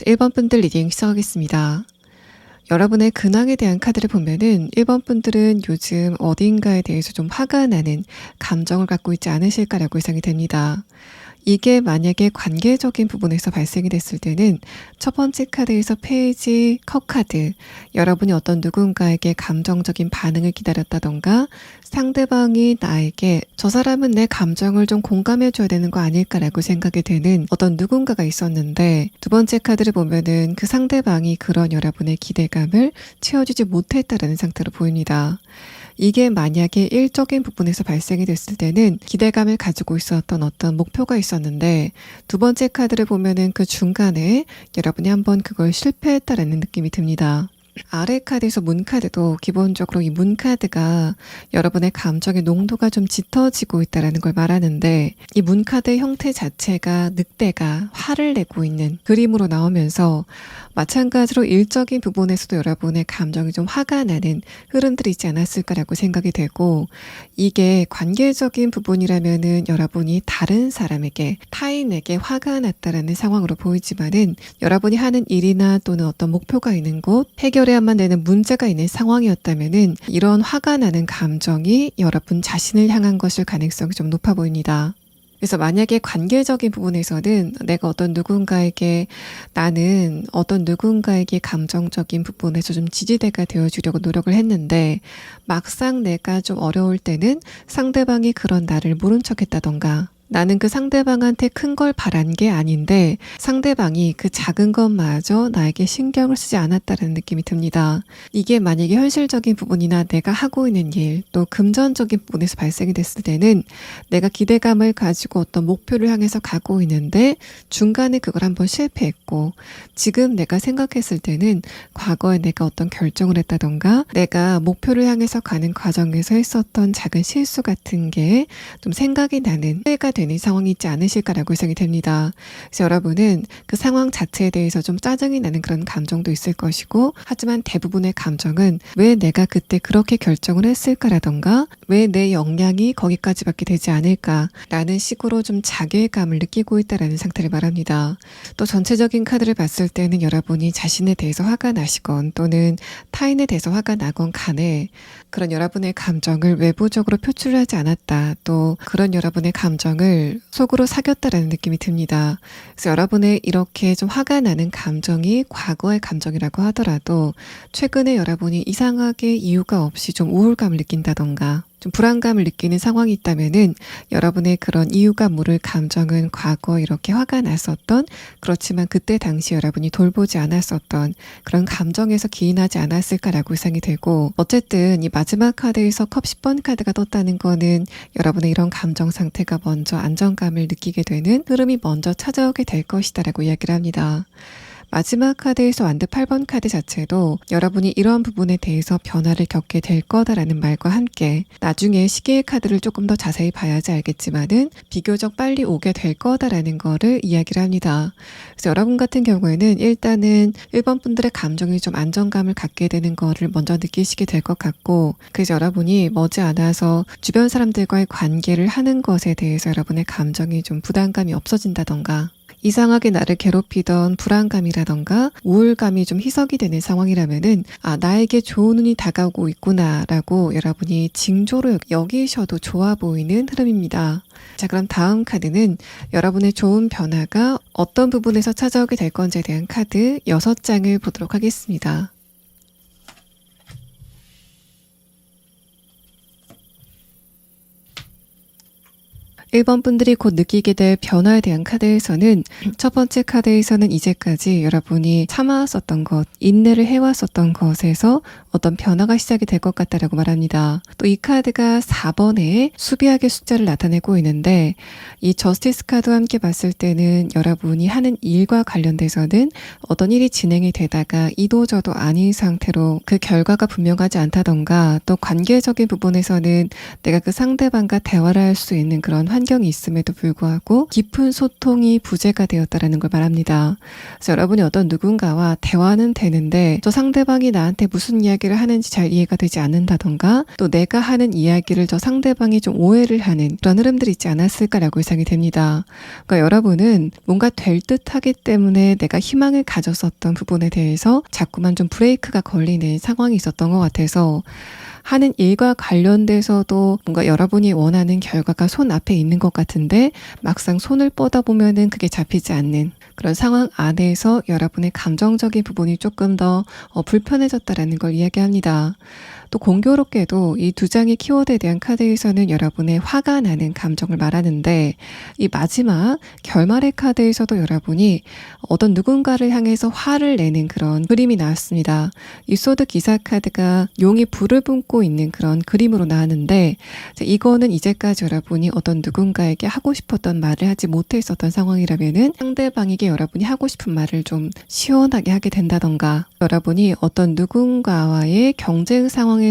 1번 분들 리딩 시작하겠습니다. 여러분의 근황에 대한 카드를 보면은 1번 분들은 요즘 어딘가에 대해서 좀 화가 나는 감정을 갖고 있지 않으실까라고 예상이 됩니다. 이게 만약에 관계적인 부분에서 발생이 됐을 때는 첫 번째 카드에서 페이지 컵 카드, 여러분이 어떤 누군가에게 감정적인 반응을 기다렸다던가 상대방이 나에게 저 사람은 내 감정을 좀 공감해줘야 되는 거 아닐까라고 생각이 되는 어떤 누군가가 있었는데, 두 번째 카드를 보면은 그 상대방이 그런 여러분의 기대감을 채워주지 못했다라는 상태로 보입니다. 이게 만약에 일적인 부분에서 발생이 됐을 때는 기대감을 가지고 있었던 어떤 목표가 있었는데, 두 번째 카드를 보면은 그 중간에 여러분이 한번 그걸 실패했다라는 느낌이 듭니다. 아래 카드에서 문 카드도 기본적으로 이 문 카드가 여러분의 감정의 농도가 좀 짙어지고 있다는 걸 말하는데, 이 문 카드의 형태 자체가 늑대가 화를 내고 있는 그림으로 나오면서 마찬가지로 일적인 부분에서도 여러분의 감정이 좀 화가 나는 흐름들이 있지 않았을까라고 생각이 되고, 이게 관계적인 부분이라면은 여러분이 다른 사람에게, 타인에게 화가 났다라는 상황으로 보이지만은, 여러분이 하는 일이나 또는 어떤 목표가 있는 곳, 해결해야만 되는 문제가 있는 상황이었다면은 이런 화가 나는 감정이 여러분 자신을 향한 것일 가능성이 좀 높아 보입니다. 그래서 만약에 관계적인 부분에서는 내가 나는 어떤 누군가에게 감정적인 부분에서 좀 지지대가 되어주려고 노력을 했는데, 막상 내가 좀 어려울 때는 상대방이 그런 나를 모른 척 했다던가, 나는 그 상대방한테 큰 걸 바란 게 아닌데 상대방이 그 작은 것마저 나에게 신경을 쓰지 않았다는 느낌이 듭니다. 이게 만약에 현실적인 부분이나 내가 하고 있는 일, 또 금전적인 부분에서 발생이 됐을 때는 내가 기대감을 가지고 어떤 목표를 향해서 가고 있는데 중간에 그걸 한번 실패했고, 지금 내가 생각했을 때는 과거에 내가 어떤 결정을 했다던가 내가 목표를 향해서 가는 과정에서 했었던 작은 실수 같은 게 좀 생각이 나는 때가 되는 상황이 있지 않으실까라고 생각이 됩니다. 그래서 여러분은 그 상황 자체에 대해서 좀 짜증이 나는 그런 감정도 있을 것이고, 하지만 대부분의 감정은 왜 내가 그때 그렇게 결정을 했을까라던가 왜 내 역량이 거기까지밖에 되지 않을까라는 식으로 좀 자괴감을 느끼고 있다라는 상태를 말합니다. 또 전체적인 카드를 봤을 때는 여러분이 자신에 대해서 화가 나시건 또는 타인에 대해서 화가 나건 간에 그런 여러분의 감정을 외부적으로 표출하지 않았다, 또 그런 여러분의 감정을 속으로 사겼다라는 느낌이 듭니다. 그래서 여러분의 이렇게 좀 화가 나는 감정이 과거의 감정이라고 하더라도 최근에 여러분이 이상하게 이유가 없이 좀 우울감을 느낀다던가 좀 불안감을 느끼는 상황이 있다면은 여러분의 그런 이유가 모를 감정은 과거 이렇게 화가 났었던, 그렇지만 그때 당시 여러분이 돌보지 않았었던 그런 감정에서 기인하지 않았을까라고 생각이 되고, 어쨌든 이 마지막 카드에서 컵 10번 카드가 떴다는 거는 여러분의 이런 감정 상태가 먼저 안정감을 느끼게 되는 흐름이 먼저 찾아오게 될 것이다라고 이야기를 합니다. 마지막 카드에서 완드 8번 카드 자체도 여러분이 이러한 부분에 대해서 변화를 겪게 될 거다라는 말과 함께 나중에 시계의 카드를 조금 더 자세히 봐야지 알겠지만은 비교적 빨리 오게 될 거다라는 거를 이야기를 합니다. 그래서 여러분 같은 경우에는 일단은 1번 분들의 감정이 좀 안정감을 갖게 되는 거를 먼저 느끼시게 될 것 같고, 그래서 여러분이 머지않아서 주변 사람들과의 관계를 하는 것에 대해서 여러분의 감정이 좀 부담감이 없어진다던가, 이상하게 나를 괴롭히던 불안감이라던가 우울감이 좀 희석이 되는 상황이라면은 나에게 좋은 운이 다가오고 있구나라고 여러분이 징조로 여기셔도 좋아 보이는 흐름입니다. 자, 그럼 다음 카드는 여러분의 좋은 변화가 어떤 부분에서 찾아오게 될 건지에 대한 카드 6장을 보도록 하겠습니다. 1번 분들이 곧 느끼게 될 변화에 대한 카드에서는 첫 번째 카드에서는 이제까지 여러분이 참아왔었던 것, 인내를 해왔었던 것에서 어떤 변화가 시작이 될 것 같다라고 말합니다. 또 이 카드가 4번에 수비하게 숫자를 나타내고 있는데, 이 저스티스 카드와 함께 봤을 때는 여러분이 하는 일과 관련돼서는 어떤 일이 진행이 되다가 이도저도 아닌 상태로 그 결과가 분명하지 않다던가, 또 관계적인 부분에서는 내가 그 상대방과 대화를 할 수 있는 그런 환경이 있음에도 불구하고 깊은 소통이 부재가 되었다라는 걸 말합니다. 그래서 여러분이 어떤 누군가와 대화는 되는데 저 상대방이 나한테 무슨 이야기를 하는지 잘 이해가 되지 않는다던가, 또 내가 하는 이야기를 저 상대방이 좀 오해를 하는 그런 흐름들이 있지 않았을까라고 예상이 됩니다. 그러니까 여러분은 뭔가 될 듯하기 때문에 내가 희망을 가졌었던 부분에 대해서 자꾸만 좀 브레이크가 걸리는 상황이 있었던 것 같아서 하는 일과 관련돼서도 뭔가 여러분이 원하는 결과가 손 앞에 있는 것 같은데 막상 손을 뻗어 보면은 그게 잡히지 않는 그런 상황 안에서 여러분의 감정적인 부분이 조금 더 불편해졌다라는 걸 이야기합니다. 또 공교롭게도 이 두 장의 키워드에 대한 카드에서는 여러분의 화가 나는 감정을 말하는데 이 마지막 결말의 카드에서도 여러분이 어떤 누군가를 향해서 화를 내는 그런 그림이 나왔습니다. 이 소드 기사 카드가 용이 불을 뿜고 있는 그런 그림으로 나왔는데 이거는 이제까지 여러분이 어떤 누군가에게 하고 싶었던 말을 하지 못했었던 상황이라면은 상대방에게 여러분이 하고 싶은 말을 좀 시원하게 하게 된다던가 여러분이 어떤 누군가와의 경쟁 상황에서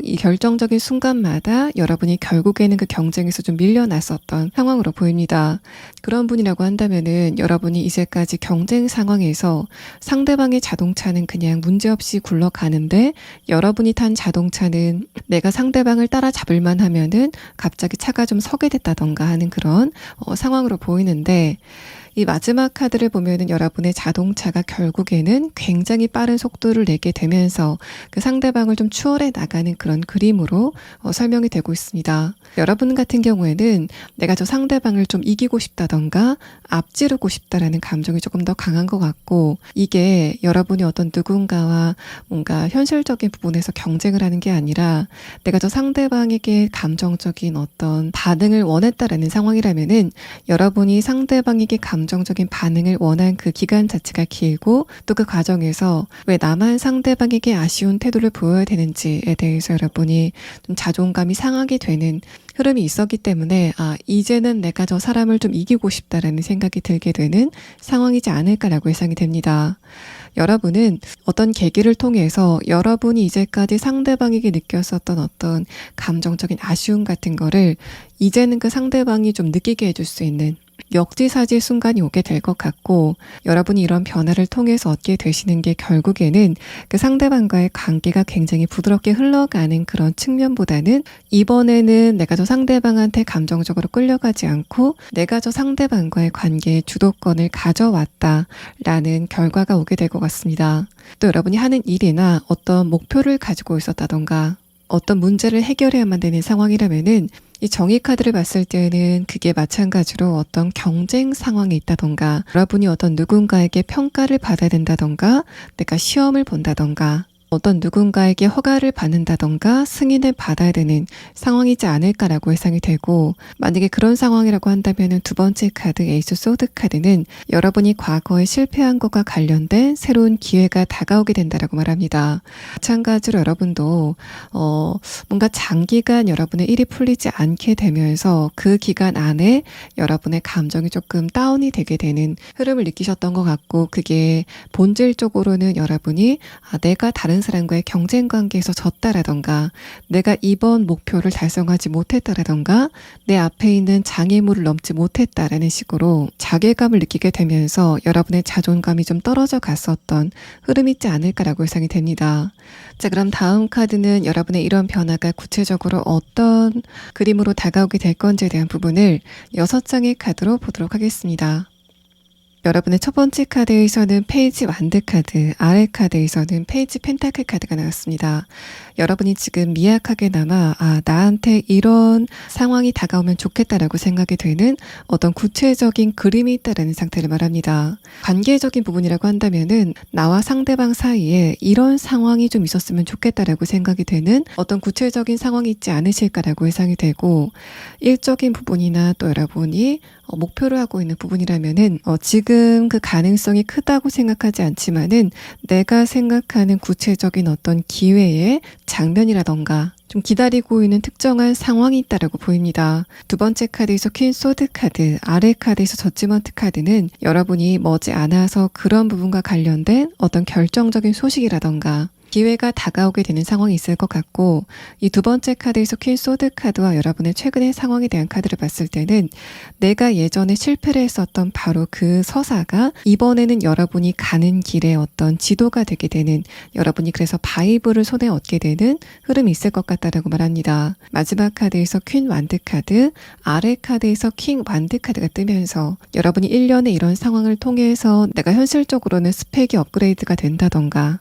이 결정적인 순간마다 여러분이 결국에는 그 경쟁에서 좀 밀려났었던 상황으로 보입니다. 그런 분이라고 한다면은 여러분이 이제까지 경쟁 상황에서 상대방의 자동차는 그냥 문제없이 굴러가는데 여러분이 탄 자동차는 내가 상대방을 따라잡을만 하면은 갑자기 차가 좀 서게 됐다던가 하는 그런 상황으로 보이는데 이 마지막 카드를 보면은 여러분의 자동차가 결국에는 굉장히 빠른 속도를 내게 되면서 그 상대방을 좀 추월해 나가는 그런 그림으로 설명이 되고 있습니다. 여러분 같은 경우에는 내가 저 상대방을 좀 이기고 싶다던가 앞지르고 싶다라는 감정이 조금 더 강한 것 같고 이게 여러분이 어떤 누군가와 뭔가 현실적인 부분에서 경쟁을 하는 게 아니라 내가 저 상대방에게 감정적인 어떤 반응을 원했다라는 상황이라면은 여러분이 상대방에게 감정적인 반응을 원한 그 기간 자체가 길고 또 그 과정에서 왜 나만 상대방에게 아쉬운 태도를 보여야 되는지에 대해서 여러분이 좀 자존감이 상하게 되는 흐름이 있었기 때문에 이제는 내가 저 사람을 좀 이기고 싶다라는 생각이 들게 되는 상황이지 않을까라고 예상이 됩니다. 여러분은 어떤 계기를 통해서 여러분이 이제까지 상대방에게 느꼈었던 어떤 감정적인 아쉬움 같은 거를 이제는 그 상대방이 좀 느끼게 해줄 수 있는 역지사지의 순간이 오게 될 것 같고 여러분이 이런 변화를 통해서 얻게 되시는 게 결국에는 그 상대방과의 관계가 굉장히 부드럽게 흘러가는 그런 측면보다는 이번에는 내가 저 상대방한테 감정적으로 끌려가지 않고 내가 저 상대방과의 관계의 주도권을 가져왔다라는 결과가 오게 될 것 같습니다. 또 여러분이 하는 일이나 어떤 목표를 가지고 있었다던가 어떤 문제를 해결해야만 되는 상황이라면은 이 정의 카드를 봤을 때는 그게 마찬가지로 어떤 경쟁 상황에 있다던가 여러분이 어떤 누군가에게 평가를 받아야 된다던가 내가 시험을 본다던가 어떤 누군가에게 허가를 받는다던가 승인을 받아야 되는 상황이지 않을까라고 예상이 되고 만약에 그런 상황이라고 한다면 두 번째 카드 에이스 소드 카드는 여러분이 과거에 실패한 것과 관련된 새로운 기회가 다가오게 된다라고 말합니다. 마찬가지로 여러분도 뭔가 장기간 여러분의 일이 풀리지 않게 되면서 그 기간 안에 여러분의 감정이 조금 다운이 되게 되는 흐름을 느끼셨던 것 같고 그게 본질적으로는 여러분이 내가 다른 사람과의 경쟁 관계에서 졌다라던가 내가 이번 목표를 달성하지 못했다라던가 내 앞에 있는 장애물을 넘지 못했다라는 식으로 자괴감을 느끼게 되면서 여러분의 자존감이 좀 떨어져 갔었던 흐름이 있지 않을까라고 예상이 됩니다. 자, 그럼 다음 카드는 여러분의 이런 변화가 구체적으로 어떤 그림으로 다가오게 될 건지에 대한 부분을 6장의 카드로 보도록 하겠습니다. 여러분의 첫 번째 카드에서는 페이지 완드 카드, 아래 카드에서는 페이지 펜타클 카드가 나왔습니다. 여러분이 지금 미약하게나마 나한테 이런 상황이 다가오면 좋겠다라고 생각이 되는 어떤 구체적인 그림이 있다라는 상태를 말합니다. 관계적인 부분이라고 한다면은 나와 상대방 사이에 이런 상황이 좀 있었으면 좋겠다라고 생각이 되는 어떤 구체적인 상황이 있지 않으실까라고 예상이 되고 일적인 부분이나 또 여러분이 목표를 하고 있는 부분이라면은 지금 그 가능성이 크다고 생각하지 않지만은 내가 생각하는 구체적인 어떤 기회의 장면이라던가 좀 기다리고 있는 특정한 상황이 있다라고 보입니다. 두 번째 카드에서 퀸 소드 카드, 아래 카드에서 저지먼트 카드는 여러분이 머지않아서 그런 부분과 관련된 어떤 결정적인 소식이라던가 기회가 다가오게 되는 상황이 있을 것 같고 이 두 번째 카드에서 퀸 소드 카드와 여러분의 최근의 상황에 대한 카드를 봤을 때는 내가 예전에 실패를 했었던 바로 그 서사가 이번에는 여러분이 가는 길에 어떤 지도가 되게 되는 여러분이 그래서 바이브를 손에 얻게 되는 흐름이 있을 것 같다라고 말합니다. 마지막 카드에서 퀸 완드 카드, 아래 카드에서 킹 완드 카드가 뜨면서 여러분이 1년의 이런 상황을 통해서 내가 현실적으로는 스펙이 업그레이드가 된다던가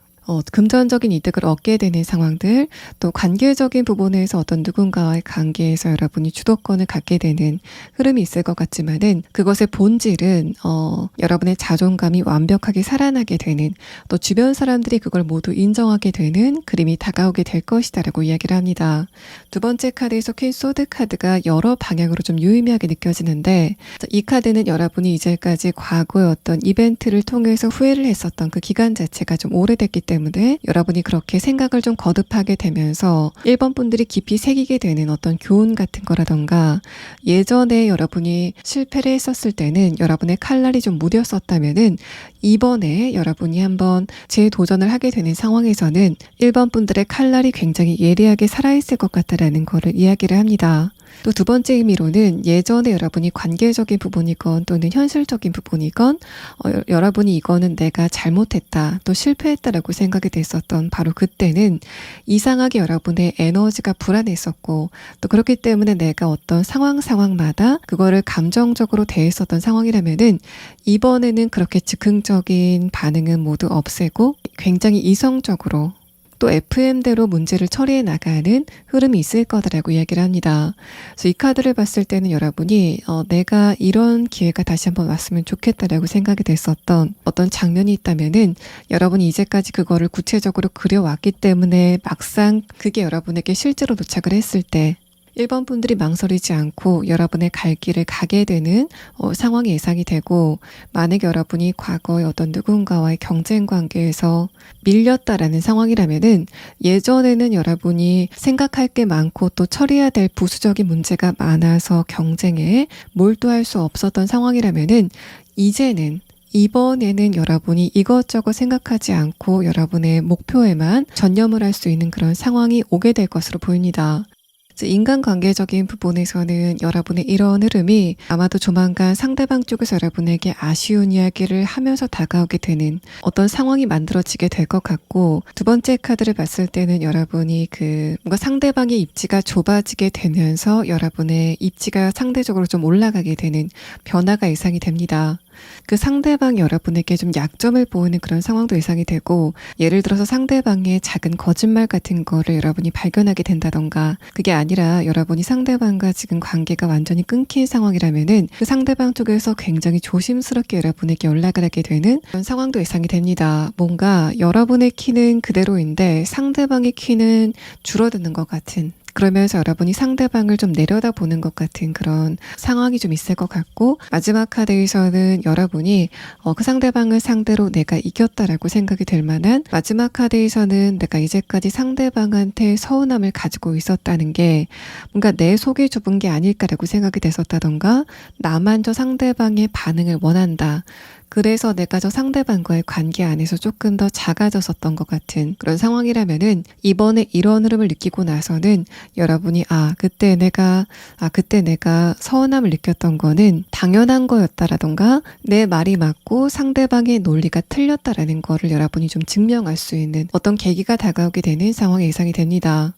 금전적인 이득을 얻게 되는 상황들, 또 관계적인 부분에서 어떤 누군가와의 관계에서 여러분이 주도권을 갖게 되는 흐름이 있을 것 같지만은 그것의 본질은 여러분의 자존감이 완벽하게 살아나게 되는, 또 주변 사람들이 그걸 모두 인정하게 되는 그림이 다가오게 될 것이다라고 이야기를 합니다. 두 번째 카드에서 퀸 소드 카드가 여러 방향으로 좀 유의미하게 느껴지는데, 이 카드는 여러분이 이제까지 과거의 어떤 이벤트를 통해서 후회를 했었던 그 기간 자체가 좀 오래됐기 때문에 여러분이 그렇게 생각을 좀 거듭하게 되면서 1번 분들이 깊이 새기게 되는 어떤 교훈 같은 거라던가, 예전에 여러분이 실패를 했었을 때는 여러분의 칼날이 좀 무뎠었다면은 이번에 여러분이 한번 재도전을 하게 되는 상황에서는 1번 분들의 칼날이 굉장히 예리하게 살아있을 것 같다라는 거를 이야기를 합니다. 또 두 번째 의미로는 예전에 여러분이 관계적인 부분이건 또는 현실적인 부분이건 여러분이 이거는 내가 잘못했다, 또 실패했다라고 생각이 됐었던 바로 그때는 이상하게 여러분의 에너지가 불안했었고, 또 그렇기 때문에 내가 어떤 상황마다 그거를 감정적으로 대했었던 상황이라면은 이번에는 그렇게 즉흥적인 반응은 모두 없애고 굉장히 이성적으로 또 FM대로 문제를 처리해 나가는 흐름이 있을 거다라고 이야기를 합니다. 그래서 이 카드를 봤을 때는 여러분이 내가 이런 기회가 다시 한번 왔으면 좋겠다라고 생각이 됐었던 어떤 장면이 있다면은 여러분이 이제까지 그거를 구체적으로 그려왔기 때문에 막상 그게 여러분에게 실제로 도착을 했을 때 1번 분들이 망설이지 않고 여러분의 갈 길을 가게 되는 상황이 예상이 되고, 만약에 여러분이 과거의 어떤 누군가와의 경쟁 관계에서 밀렸다라는 상황이라면은 예전에는 여러분이 생각할 게 많고 또 처리해야 될 부수적인 문제가 많아서 경쟁에 몰두할 수 없었던 상황이라면은 이번에는 여러분이 이것저것 생각하지 않고 여러분의 목표에만 전념을 할 수 있는 그런 상황이 오게 될 것으로 보입니다. 인간관계적인 부분에서는 여러분의 이런 흐름이 아마도 조만간 상대방 쪽에서 여러분에게 아쉬운 이야기를 하면서 다가오게 되는 어떤 상황이 만들어지게 될 것 같고, 두 번째 카드를 봤을 때는 여러분이 뭔가 상대방의 입지가 좁아지게 되면서 여러분의 입지가 상대적으로 좀 올라가게 되는 변화가 예상이 됩니다. 그 상대방이 여러분에게 좀 약점을 보이는 그런 상황도 예상이 되고, 예를 들어서 상대방의 작은 거짓말 같은 거를 여러분이 발견하게 된다던가, 그게 아니라 여러분이 상대방과 지금 관계가 완전히 끊긴 상황이라면은 그 상대방 쪽에서 굉장히 조심스럽게 여러분에게 연락을 하게 되는 그런 상황도 예상이 됩니다. 뭔가 여러분의 키는 그대로인데 상대방의 키는 줄어드는 것 같은, 그러면서 여러분이 상대방을 좀 내려다보는 것 같은 그런 상황이 좀 있을 것 같고, 마지막 카드에서는 여러분이 그 상대방을 상대로 내가 이겼다라고 생각이 될 만한, 마지막 카드에서는 내가 이제까지 상대방한테 서운함을 가지고 있었다는 게 뭔가 내 속이 좁은 게 아닐까라고 생각이 됐었다던가, 나만 저 상대방의 반응을 원한다, 그래서 내가 저 상대방과의 관계 안에서 조금 더 작아졌었던 것 같은 그런 상황이라면은 이번에 이런 흐름을 느끼고 나서는 여러분이 그때 내가 서운함을 느꼈던 거는 당연한 거였다라던가, 내 말이 맞고 상대방의 논리가 틀렸다라는 거를 여러분이 좀 증명할 수 있는 어떤 계기가 다가오게 되는 상황이 예상이 됩니다.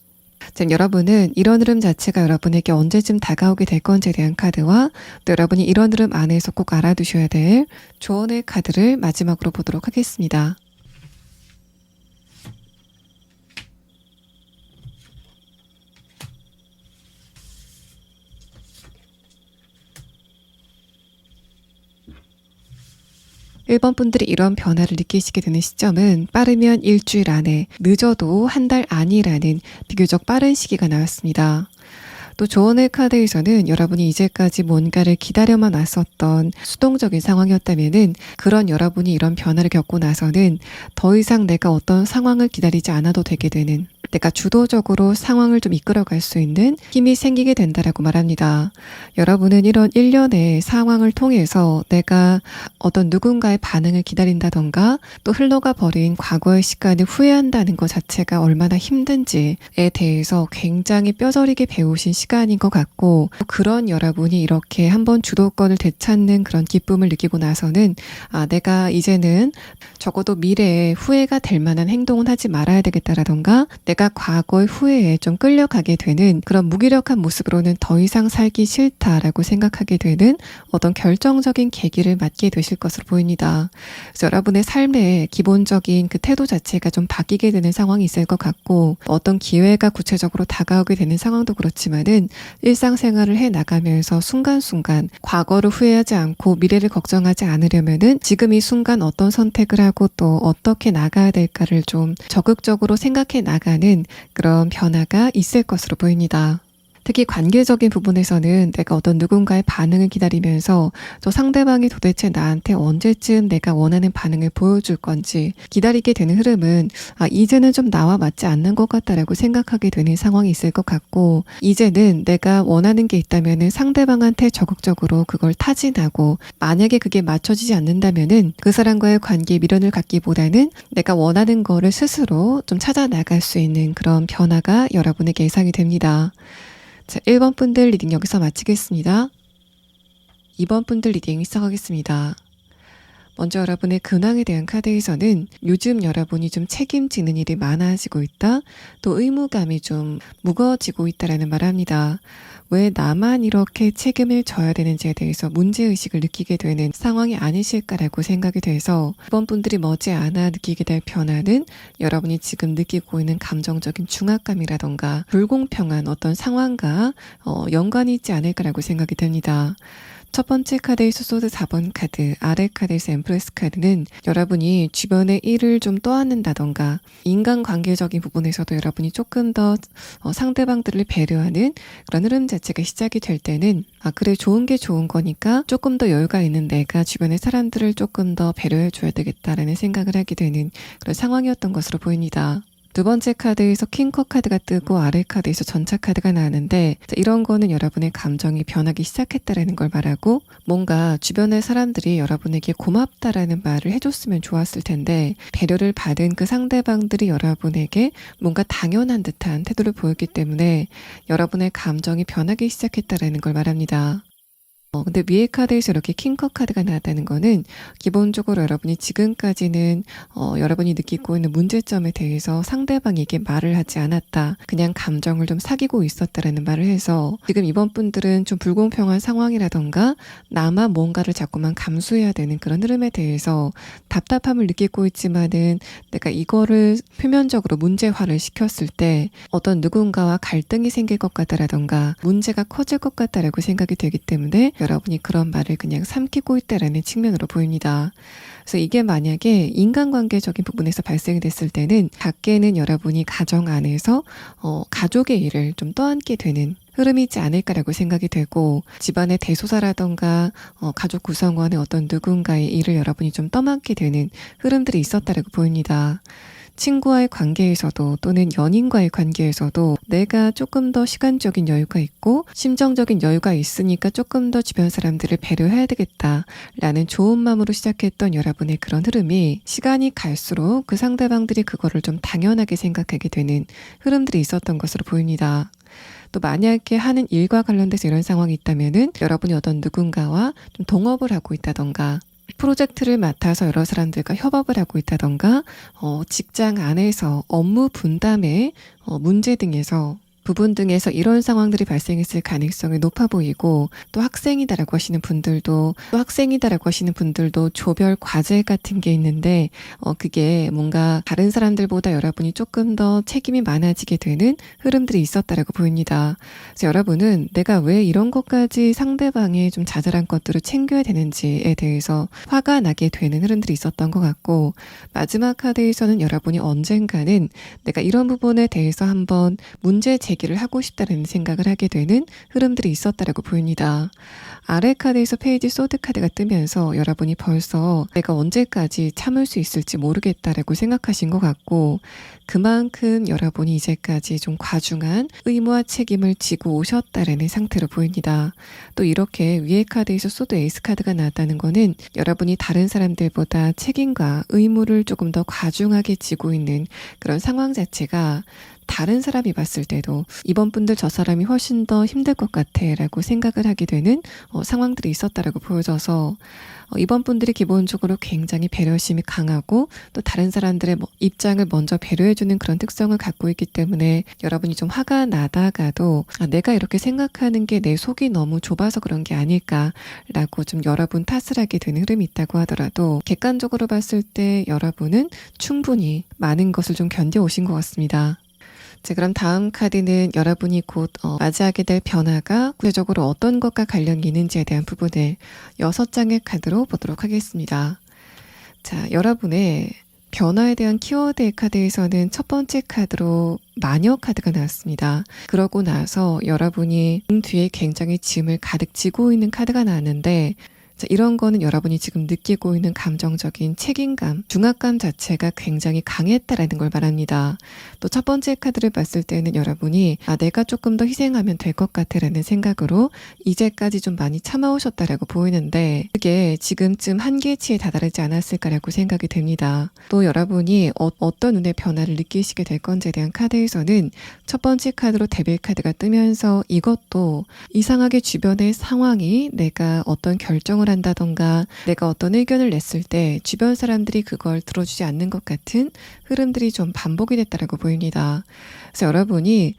지금 여러분은 이런 흐름 자체가 여러분에게 언제쯤 다가오게 될 건지에 대한 카드와, 또 여러분이 이런 흐름 안에서 꼭 알아두셔야 될 조언의 카드를 마지막으로 보도록 하겠습니다. 1번 분들이 이런 변화를 느끼시게 되는 시점은 빠르면 일주일 안에, 늦어도 한 달 안이라는 비교적 빠른 시기가 나왔습니다. 또 조언의 카드에서는 여러분이 이제까지 뭔가를 기다려만 왔었던 수동적인 상황이었다면은, 그런 여러분이 이런 변화를 겪고 나서는 더 이상 내가 어떤 상황을 기다리지 않아도 되게 되는, 내가 주도적으로 상황을 좀 이끌어갈 수 있는 힘이 생기게 된다라고 말합니다. 여러분은 이런 일련의 상황을 통해서 내가 어떤 누군가의 반응을 기다린다던가, 또 흘러가 버린 과거의 시간을 후회한다는 것 자체가 얼마나 힘든지에 대해서 굉장히 뼈저리게 배우신 시간인 것 같고, 그런 여러분이 이렇게 한번 주도권을 되찾는 그런 기쁨을 느끼고 나서는 내가 이제는 적어도 미래에 후회가 될 만한 행동은 하지 말아야 되겠다라던가, 내가 내가 과거의 후회에 좀 끌려가게 되는 그런 무기력한 모습으로는 더 이상 살기 싫다라고 생각하게 되는 어떤 결정적인 계기를 맞게 되실 것으로 보입니다. 그래서 여러분의 삶의 기본적인 그 태도 자체가 좀 바뀌게 되는 상황이 있을 것 같고, 어떤 기회가 구체적으로 다가오게 되는 상황도 그렇지만은 일상생활을 해 나가면서 순간순간 과거를 후회하지 않고 미래를 걱정하지 않으려면은 지금 이 순간 어떤 선택을 하고 또 어떻게 나가야 될까를 좀 적극적으로 생각해 나가는 그런 변화가 있을 것으로 보입니다. 특히 관계적인 부분에서는 내가 어떤 누군가의 반응을 기다리면서 저 상대방이 도대체 나한테 언제쯤 내가 원하는 반응을 보여줄 건지 기다리게 되는 흐름은 이제는 좀 나와 맞지 않는 것 같다라고 생각하게 되는 상황이 있을 것 같고, 이제는 내가 원하는 게 있다면은 상대방한테 적극적으로 그걸 타진하고, 만약에 그게 맞춰지지 않는다면은 그 사람과의 관계에 미련을 갖기보다는 내가 원하는 거를 스스로 좀 찾아 나갈 수 있는 그런 변화가 여러분에게 예상이 됩니다. 자, 1번 분들 리딩 여기서 마치겠습니다. 2번 분들 리딩 시작하겠습니다. 먼저 여러분의 근황에 대한 카드에서는 요즘 여러분이 좀 책임지는 일이 많아지고 있다, 또 의무감이 좀 무거워지고 있다라는 말을 합니다. 왜 나만 이렇게 책임을 져야 되는지에 대해서 문제의식을 느끼게 되는 상황이 아니실까라고 생각이 돼서 이번 분들이 머지않아 느끼게 될 변화는 여러분이 지금 느끼고 있는 감정적인 중압감이라던가 불공평한 어떤 상황과 연관이 있지 않을까라고 생각이 됩니다. 첫 번째 카드에서 소드 4번 카드, 아래 카드에서 엠프레스 카드는 여러분이 주변의 일을 좀 떠안는다던가 인간관계적인 부분에서도 여러분이 조금 더 상대방들을 배려하는 그런 흐름 자체가 시작이 될 때는 그래, 좋은 게 좋은 거니까 조금 더 여유가 있는 내가 주변의 사람들을 조금 더 배려해 줘야 되겠다라는 생각을 하게 되는 그런 상황이었던 것으로 보입니다. 두 번째 카드에서 킹컵 카드가 뜨고 아래 카드에서 전차 카드가 나왔는데, 이런 거는 여러분의 감정이 변하기 시작했다라는 걸 말하고, 뭔가 주변의 사람들이 여러분에게 고맙다라는 말을 해줬으면 좋았을 텐데 배려를 받은 그 상대방들이 여러분에게 뭔가 당연한 듯한 태도를 보였기 때문에 여러분의 감정이 변하기 시작했다라는 걸 말합니다. 근데 위에 카드에서 이렇게 킹컵 카드가 나왔다는 거는 기본적으로 여러분이 지금까지는 여러분이 느끼고 있는 문제점에 대해서 상대방에게 말을 하지 않았다, 그냥 감정을 좀 사귀고 있었다라는 말을 해서 지금 이번 분들은 좀 불공평한 상황이라던가 나만 뭔가를 자꾸만 감수해야 되는 그런 흐름에 대해서 답답함을 느끼고 있지만은 내가 이거를 표면적으로 문제화를 시켰을 때 어떤 누군가와 갈등이 생길 것 같다라던가 문제가 커질 것 같다라고 생각이 되기 때문에 여러분이 그런 말을 그냥 삼키고 있다라는 측면으로 보입니다. 그래서 이게 만약에 인간관계적인 부분에서 발생이 됐을 때는 밖에는 여러분이 가정 안에서 가족의 일을 좀 떠안게 되는 흐름이지 않을까라고 생각이 되고, 집안의 대소사라던가 가족 구성원의 어떤 누군가의 일을 여러분이 좀 떠맡게 되는 흐름들이 있었다라고 보입니다. 친구와의 관계에서도 또는 연인과의 관계에서도 내가 조금 더 시간적인 여유가 있고 심정적인 여유가 있으니까 조금 더 주변 사람들을 배려해야 되겠다라는 좋은 마음으로 시작했던 여러분의 그런 흐름이 시간이 갈수록 그 상대방들이 그거를 좀 당연하게 생각하게 되는 흐름들이 있었던 것으로 보입니다. 또 만약에 하는 일과 관련돼서 이런 상황이 있다면은 여러분이 어떤 누군가와 좀 동업을 하고 있다던가 프로젝트를 맡아서 여러 사람들과 협업을 하고 있다던가 직장 안에서 업무 분담의 문제 등에서 부분 등에서 이런 상황들이 발생했을 가능성이 높아 보이고, 또 학생이다라고 하시는 분들도 조별 과제 같은 게 있는데 그게 뭔가 다른 사람들보다 여러분이 조금 더 책임이 많아지게 되는 흐름들이 있었다라고 보입니다. 그래서 여러분은 내가 왜 이런 것까지 상대방의 좀 자잘한 것들을 챙겨야 되는지에 대해서 화가 나게 되는 흐름들이 있었던 것 같고, 마지막 카드에서는 여러분이 언젠가는 내가 이런 부분에 대해서 한번 문제 제기를 하고 싶다는 생각을 하게 되는 흐름들이 있었다라고 보입니다. 아래 카드에서 페이지 소드 카드가 뜨면서 여러분이 벌써 내가 언제까지 참을 수 있을지 모르겠다라고 생각하신 것 같고, 그만큼 여러분이 이제까지 좀 과중한 의무와 책임을 지고 오셨다라는 상태로 보입니다. 또 이렇게 위에 카드에서 소드 에이스 카드가 나왔다는 거는 여러분이 다른 사람들보다 책임과 의무를 조금 더 과중하게 지고 있는 그런 상황 자체가 다른 사람이 봤을 때도 이번 분들 저 사람이 훨씬 더 힘들 것 같아 라고 생각을 하게 되는 상황들이 있었다라고 보여져서 이번 분들이 기본적으로 굉장히 배려심이 강하고 또 다른 사람들의 입장을 먼저 배려해주는 그런 특성을 갖고 있기 때문에 여러분이 좀 화가 나다가도 내가 이렇게 생각하는 게 내 속이 너무 좁아서 그런 게 아닐까라고 좀 여러분 탓을 하게 되는 흐름이 있다고 하더라도 객관적으로 봤을 때 여러분은 충분히 많은 것을 좀 견뎌오신 것 같습니다. 자, 그럼 다음 카드는 여러분이 곧 맞이하게 될 변화가 구체적으로 어떤 것과 관련이 있는지에 대한 부분을 6장의 카드로 보도록 하겠습니다. 자, 여러분의 변화에 대한 키워드의 카드에서는 첫 번째 카드로 마녀 카드가 나왔습니다. 그러고 나서 여러분이 뒤에 굉장히 짐을 가득 지고 있는 카드가 나왔는데 자, 이런 거는 여러분이 지금 느끼고 있는 감정적인 책임감, 중압감 자체가 굉장히 강했다라는 걸 말합니다. 또 첫 번째 카드를 봤을 때는 여러분이 내가 조금 더 희생하면 될 것 같아라는 생각으로 이제까지 좀 많이 참아오셨다라고 보이는데 그게 지금쯤 한계치에 다다르지 않았을까라고 생각이 됩니다. 또 여러분이 어떤 눈의 변화를 느끼시게 될 건지에 대한 카드에서는 첫 번째 카드로 데빌 카드가 뜨면서 이것도 이상하게 주변의 상황이 내가 어떤 결정을 한다던가 내가 어떤 의견을 냈을 때 주변 사람들이 그걸 들어주지 않는 것 같은 흐름들이 좀 반복이 됐다라고 보입니다. 그래서 여러분이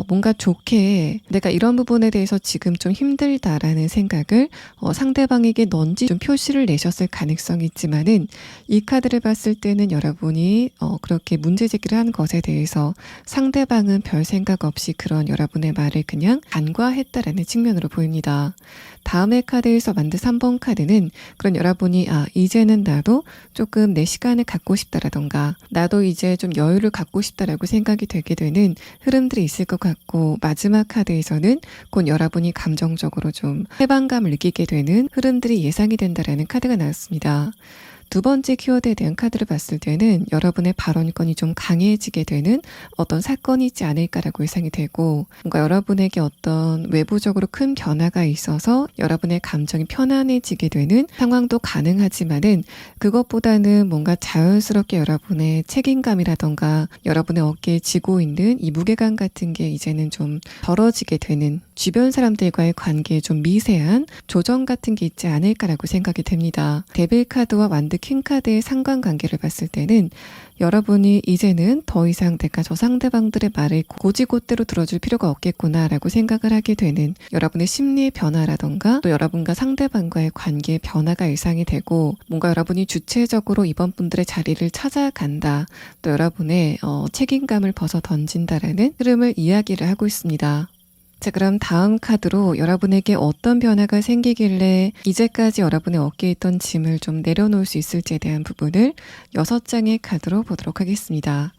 뭔가 좋게 내가 이런 부분에 대해서 지금 좀 힘들다라는 생각을 상대방에게 넌지 좀 표시를 내셨을 가능성이 있지만은 이 카드를 봤을 때는 여러분이 그렇게 문제 제기를 한 것에 대해서 상대방은 별 생각 없이 그런 여러분의 말을 그냥 간과했다라는 측면으로 보입니다. 다음의 카드에서 만든 3번 카드는 그런 여러분이 이제는 나도 조금 내 시간을 갖고 싶다라던가 나도 이제 좀 여유를 갖고 싶다라고 생각이 되게 되는 흐름들이 있을 것 같고 마지막 카드에서는 곧 여러분이 감정적으로 좀 해방감을 느끼게 되는 흐름들이 예상이 된다라는 카드가 나왔습니다. 두 번째 키워드에 대한 카드를 봤을 때는 여러분의 발언권이 좀 강해지게 되는 어떤 사건이 있지 않을까라고 예상이 되고 뭔가 여러분에게 어떤 외부적으로 큰 변화가 있어서 여러분의 감정이 편안해지게 되는 상황도 가능하지만은 그것보다는 뭔가 자연스럽게 여러분의 책임감이라던가 여러분의 어깨에 지고 있는 이 무게감 같은 게 이제는 좀 덜어지게 되는 주변 사람들과의 관계에 좀 미세한 조정 같은 게 있지 않을까라고 생각이 됩니다. 데빌 카드와 완드 킹 카드의 상관관계를 봤을 때는 여러분이 이제는 더 이상 내가 저 상대방들의 말을 고지고대로 들어줄 필요가 없겠구나라고 생각을 하게 되는 여러분의 심리의 변화라던가 또 여러분과 상대방과의 관계의 변화가 예상이 되고 뭔가 여러분이 주체적으로 이번 분들의 자리를 찾아간다 또 여러분의 책임감을 벗어 던진다라는 흐름을 이야기를 하고 있습니다. 자, 그럼 다음 카드로 여러분에게 어떤 변화가 생기길래 이제까지 여러분의 어깨에 있던 짐을 좀 내려놓을 수 있을지에 대한 부분을 6장의 카드로 보도록 하겠습니다.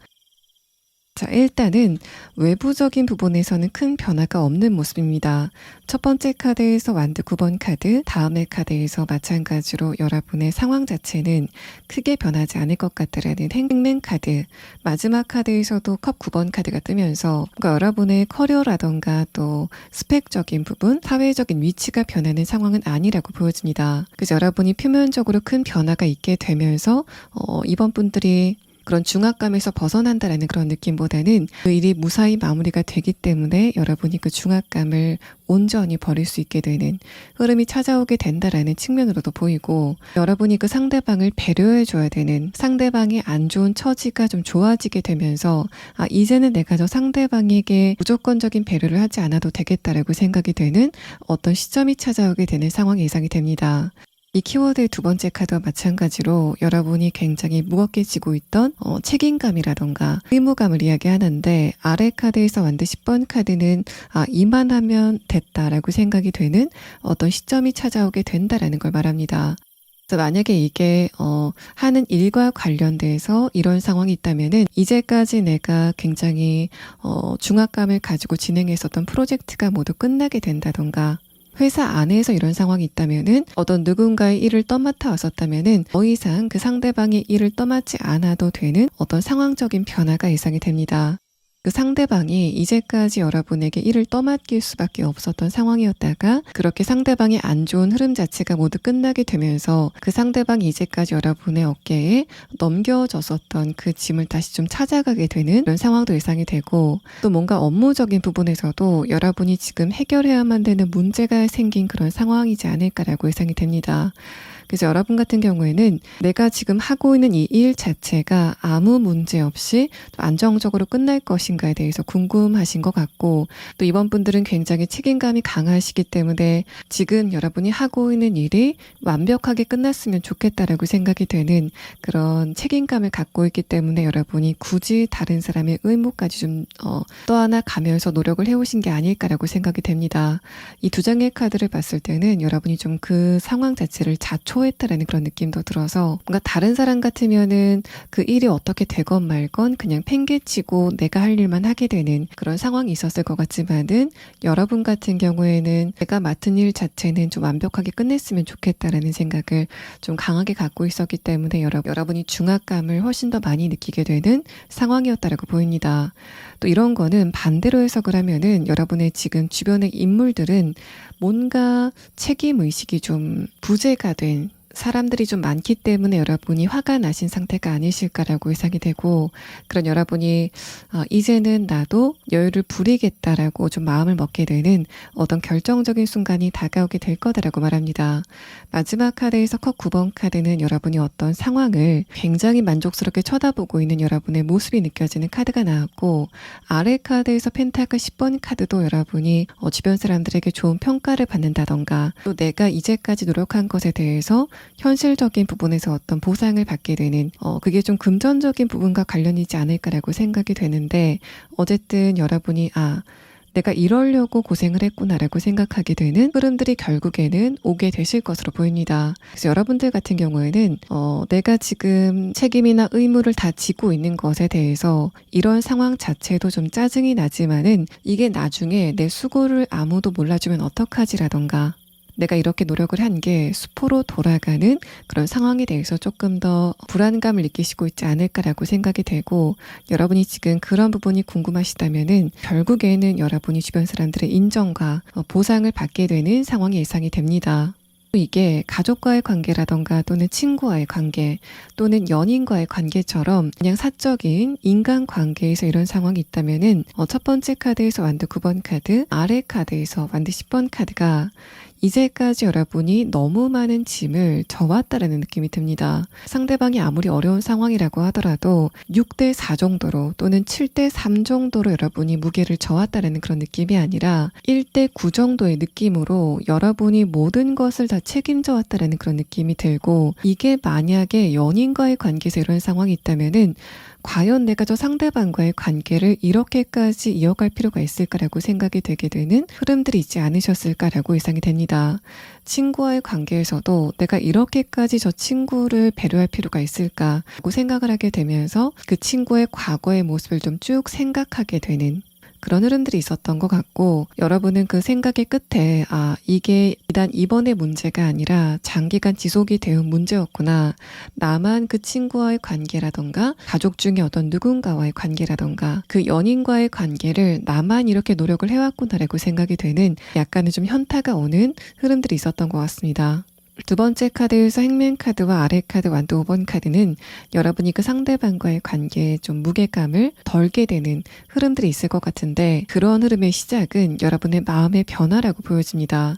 자, 일단은 외부적인 부분에서는 큰 변화가 없는 모습입니다. 첫 번째 카드에서 완드 9번 카드, 다음의 카드에서 마찬가지로 여러분의 상황 자체는 크게 변하지 않을 것 같다라는 행랭 카드, 마지막 카드에서도 컵 9번 카드가 뜨면서 뭔가 여러분의 커리어라던가 또 스펙적인 부분, 사회적인 위치가 변하는 상황은 아니라고 보여집니다. 그래서 여러분이 표면적으로 큰 변화가 있게 되면서 이번 분들이 그런 중압감에서 벗어난다라는 그런 느낌보다는 그 일이 무사히 마무리가 되기 때문에 여러분이 그 중압감을 온전히 버릴 수 있게 되는 흐름이 찾아오게 된다라는 측면으로도 보이고 여러분이 그 상대방을 배려해줘야 되는 상대방의 안 좋은 처지가 좀 좋아지게 되면서 이제는 내가 저 상대방에게 무조건적인 배려를 하지 않아도 되겠다라고 생각이 되는 어떤 시점이 찾아오게 되는 상황이 예상이 됩니다. 이 키워드의 두 번째 카드와 마찬가지로 여러분이 굉장히 무겁게 지고 있던 책임감이라던가 의무감을 이야기하는데 아래 카드에서 완드 10번 카드는 이만하면 됐다라고 생각이 되는 어떤 시점이 찾아오게 된다라는 걸 말합니다. 그래서 만약에 이게 하는 일과 관련돼서 이런 상황이 있다면은 이제까지 내가 굉장히 중압감을 가지고 진행했었던 프로젝트가 모두 끝나게 된다던가 회사 안에서 이런 상황이 있다면은 어떤 누군가의 일을 떠맡아 왔었다면은 더 이상 그 상대방의 일을 떠맡지 않아도 되는 어떤 상황적인 변화가 예상이 됩니다. 그 상대방이 이제까지 여러분에게 일을 떠맡길 수밖에 없었던 상황이었다가 그렇게 상대방의 안 좋은 흐름 자체가 모두 끝나게 되면서 그 상대방이 이제까지 여러분의 어깨에 넘겨졌었던 그 짐을 다시 좀 찾아가게 되는 그런 상황도 예상이 되고, 또 뭔가 업무적인 부분에서도 여러분이 지금 해결해야만 되는 문제가 생긴 그런 상황이지 않을까라고 예상이 됩니다. 그래서 여러분 같은 경우에는 내가 지금 하고 있는 이 일 자체가 아무 문제 없이 안정적으로 끝날 것인가에 대해서 궁금하신 것 같고, 또 이번 분들은 굉장히 책임감이 강하시기 때문에 지금 여러분이 하고 있는 일이 완벽하게 끝났으면 좋겠다라고 생각이 되는 그런 책임감을 갖고 있기 때문에 여러분이 굳이 다른 사람의 의무까지 좀 떠안아 가면서 노력을 해오신 게 아닐까라고 생각이 됩니다. 이 두 장의 카드를 봤을 때는 여러분이 좀 그 상황 자체를 자초했다라는 그런 느낌도 들어서, 뭔가 다른 사람 같으면은 그 일이 어떻게 되건 말건 그냥 팽개치고 내가 할 일만 하게 되는 그런 상황이 있었을 것 같지만은, 여러분 같은 경우에는 내가 맡은 일 자체는 좀 완벽하게 끝냈으면 좋겠다라는 생각을 좀 강하게 갖고 있었기 때문에 여러분이 중압감을 훨씬 더 많이 느끼게 되는 상황이었다라고 보입니다. 또 이런 거는 반대로 해석을 하면은 여러분의 지금 주변의 인물들은 뭔가 책임의식이 좀 부재가 된 사람들이 좀 많기 때문에 여러분이 화가 나신 상태가 아니실까라고 예상이 되고, 그런 여러분이 이제는 나도 여유를 부리겠다라고 좀 마음을 먹게 되는 어떤 결정적인 순간이 다가오게 될 거다라고 말합니다. 마지막 카드에서 컵 9번 카드는 여러분이 어떤 상황을 굉장히 만족스럽게 쳐다보고 있는 여러분의 모습이 느껴지는 카드가 나왔고, 아래 카드에서 펜타클 10번 카드도 여러분이 주변 사람들에게 좋은 평가를 받는다던가, 또 내가 이제까지 노력한 것에 대해서 현실적인 부분에서 어떤 보상을 받게 되는 그게 좀 금전적인 부분과 관련이지 않을까라고 생각이 되는데, 어쨌든 여러분이 내가 이러려고 고생을 했구나라고 생각하게 되는 흐름들이 결국에는 오게 되실 것으로 보입니다. 그래서 여러분들 같은 경우에는 내가 지금 책임이나 의무를 다 지고 있는 것에 대해서 이런 상황 자체도 좀 짜증이 나지만은, 이게 나중에 내 수고를 아무도 몰라주면 어떡하지라던가, 내가 이렇게 노력을 한 게 수포로 돌아가는 그런 상황에 대해서 조금 더 불안감을 느끼시고 있지 않을까라고 생각이 되고, 여러분이 지금 그런 부분이 궁금하시다면은 결국에는 여러분이 주변 사람들의 인정과 보상을 받게 되는 상황이 예상이 됩니다. 이게 가족과의 관계라던가 또는 친구와의 관계 또는 연인과의 관계처럼 그냥 사적인 인간 관계에서 이런 상황이 있다면은 첫 번째 카드에서 완드 9번 카드, 아래 카드에서 완드 10번 카드가 이제까지 여러분이 너무 많은 짐을 져왔다라는 느낌이 듭니다. 상대방이 아무리 어려운 상황이라고 하더라도 6대 4 정도로 또는 7대 3 정도로 여러분이 무게를 져왔다라는 그런 느낌이 아니라 1대 9 정도의 느낌으로 여러분이 모든 것을 다 책임져 왔다라는 그런 느낌이 들고, 이게 만약에 연인과의 관계에서 이런 상황이 있다면은 과연 내가 저 상대방과의 관계를 이렇게까지 이어갈 필요가 있을까라고 생각이 되게 되는 흐름들이 있지 않으셨을까라고 예상이 됩니다. 친구와의 관계에서도 내가 이렇게까지 저 친구를 배려할 필요가 있을까라고 생각을 하게 되면서 그 친구의 과거의 모습을 좀 쭉 생각하게 되는 그런 흐름들이 있었던 것 같고, 여러분은 그 생각의 끝에 이게 일단 이번의 문제가 아니라 장기간 지속이 되어 문제였구나, 나만 그 친구와의 관계라던가 가족 중에 어떤 누군가와의 관계라던가 그 연인과의 관계를 나만 이렇게 노력을 해왔구나라고 생각이 되는 약간은 좀 현타가 오는 흐름들이 있었던 것 같습니다. 두 번째 카드에서 행맨 카드와 아래 카드 완드 5번 카드는 여러분이 그 상대방과의 관계에 좀 무게감을 덜게 되는 흐름들이 있을 것 같은데, 그런 흐름의 시작은 여러분의 마음의 변화라고 보여집니다.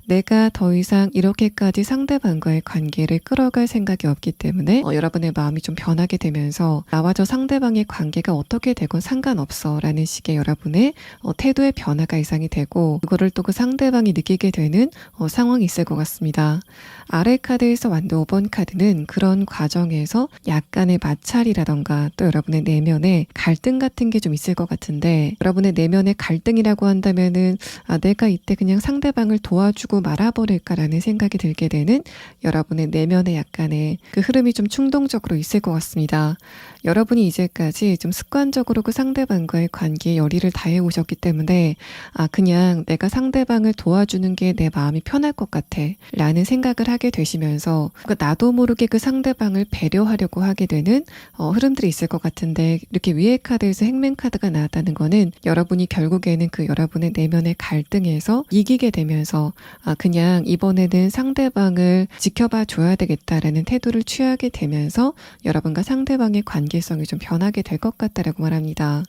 내가 더 이상 이렇게까지 상대방과의 관계를 끌어갈 생각이 없기 때문에 여러분의 마음이 좀 변하게 되면서 나와 저 상대방의 관계가 어떻게 되건 상관없어 라는 식의 여러분의 태도의 변화가 예상이 되고, 그거를 또 그 상대방이 느끼게 되는 상황이 있을 것 같습니다. 아래 카드에서 완드 5번 카드는 그런 과정에서 약간의 마찰이라던가 또 여러분의 내면에 갈등 같은 게 좀 있을 것 같은데, 여러분의 내면의 갈등이라고 한다면은 내가 이때 그냥 상대방을 도와주고 말아버릴까라는 생각이 들게 되는 여러분의 내면의 약간의 그 흐름이 좀 충동적으로 있을 것 같습니다. 여러분이 이제까지 좀 습관적으로 그 상대방과의 관계에 열의를 다해 오셨기 때문에 그냥 내가 상대방을 도와주는 게 내 마음이 편할 것 같아 라는 생각을 생각을 하게 되시면서 그러니까 나도 모르게 그 상대방을 배려하려고 하게 되는 흐름들이 있을 것 같은데, 이렇게 위의 카드에서 행맨 카드가 나왔다는 거는 여러분이 결국에는 그 여러분의 내면의 갈등에서 이기게 되면서 그냥 이번에는 상대방을 지켜봐 줘야 되겠다라는 태도를 취하게 되면서 여러분과 상대방의 관계성이 좀 변하게 될 것 같다라고 말합니다.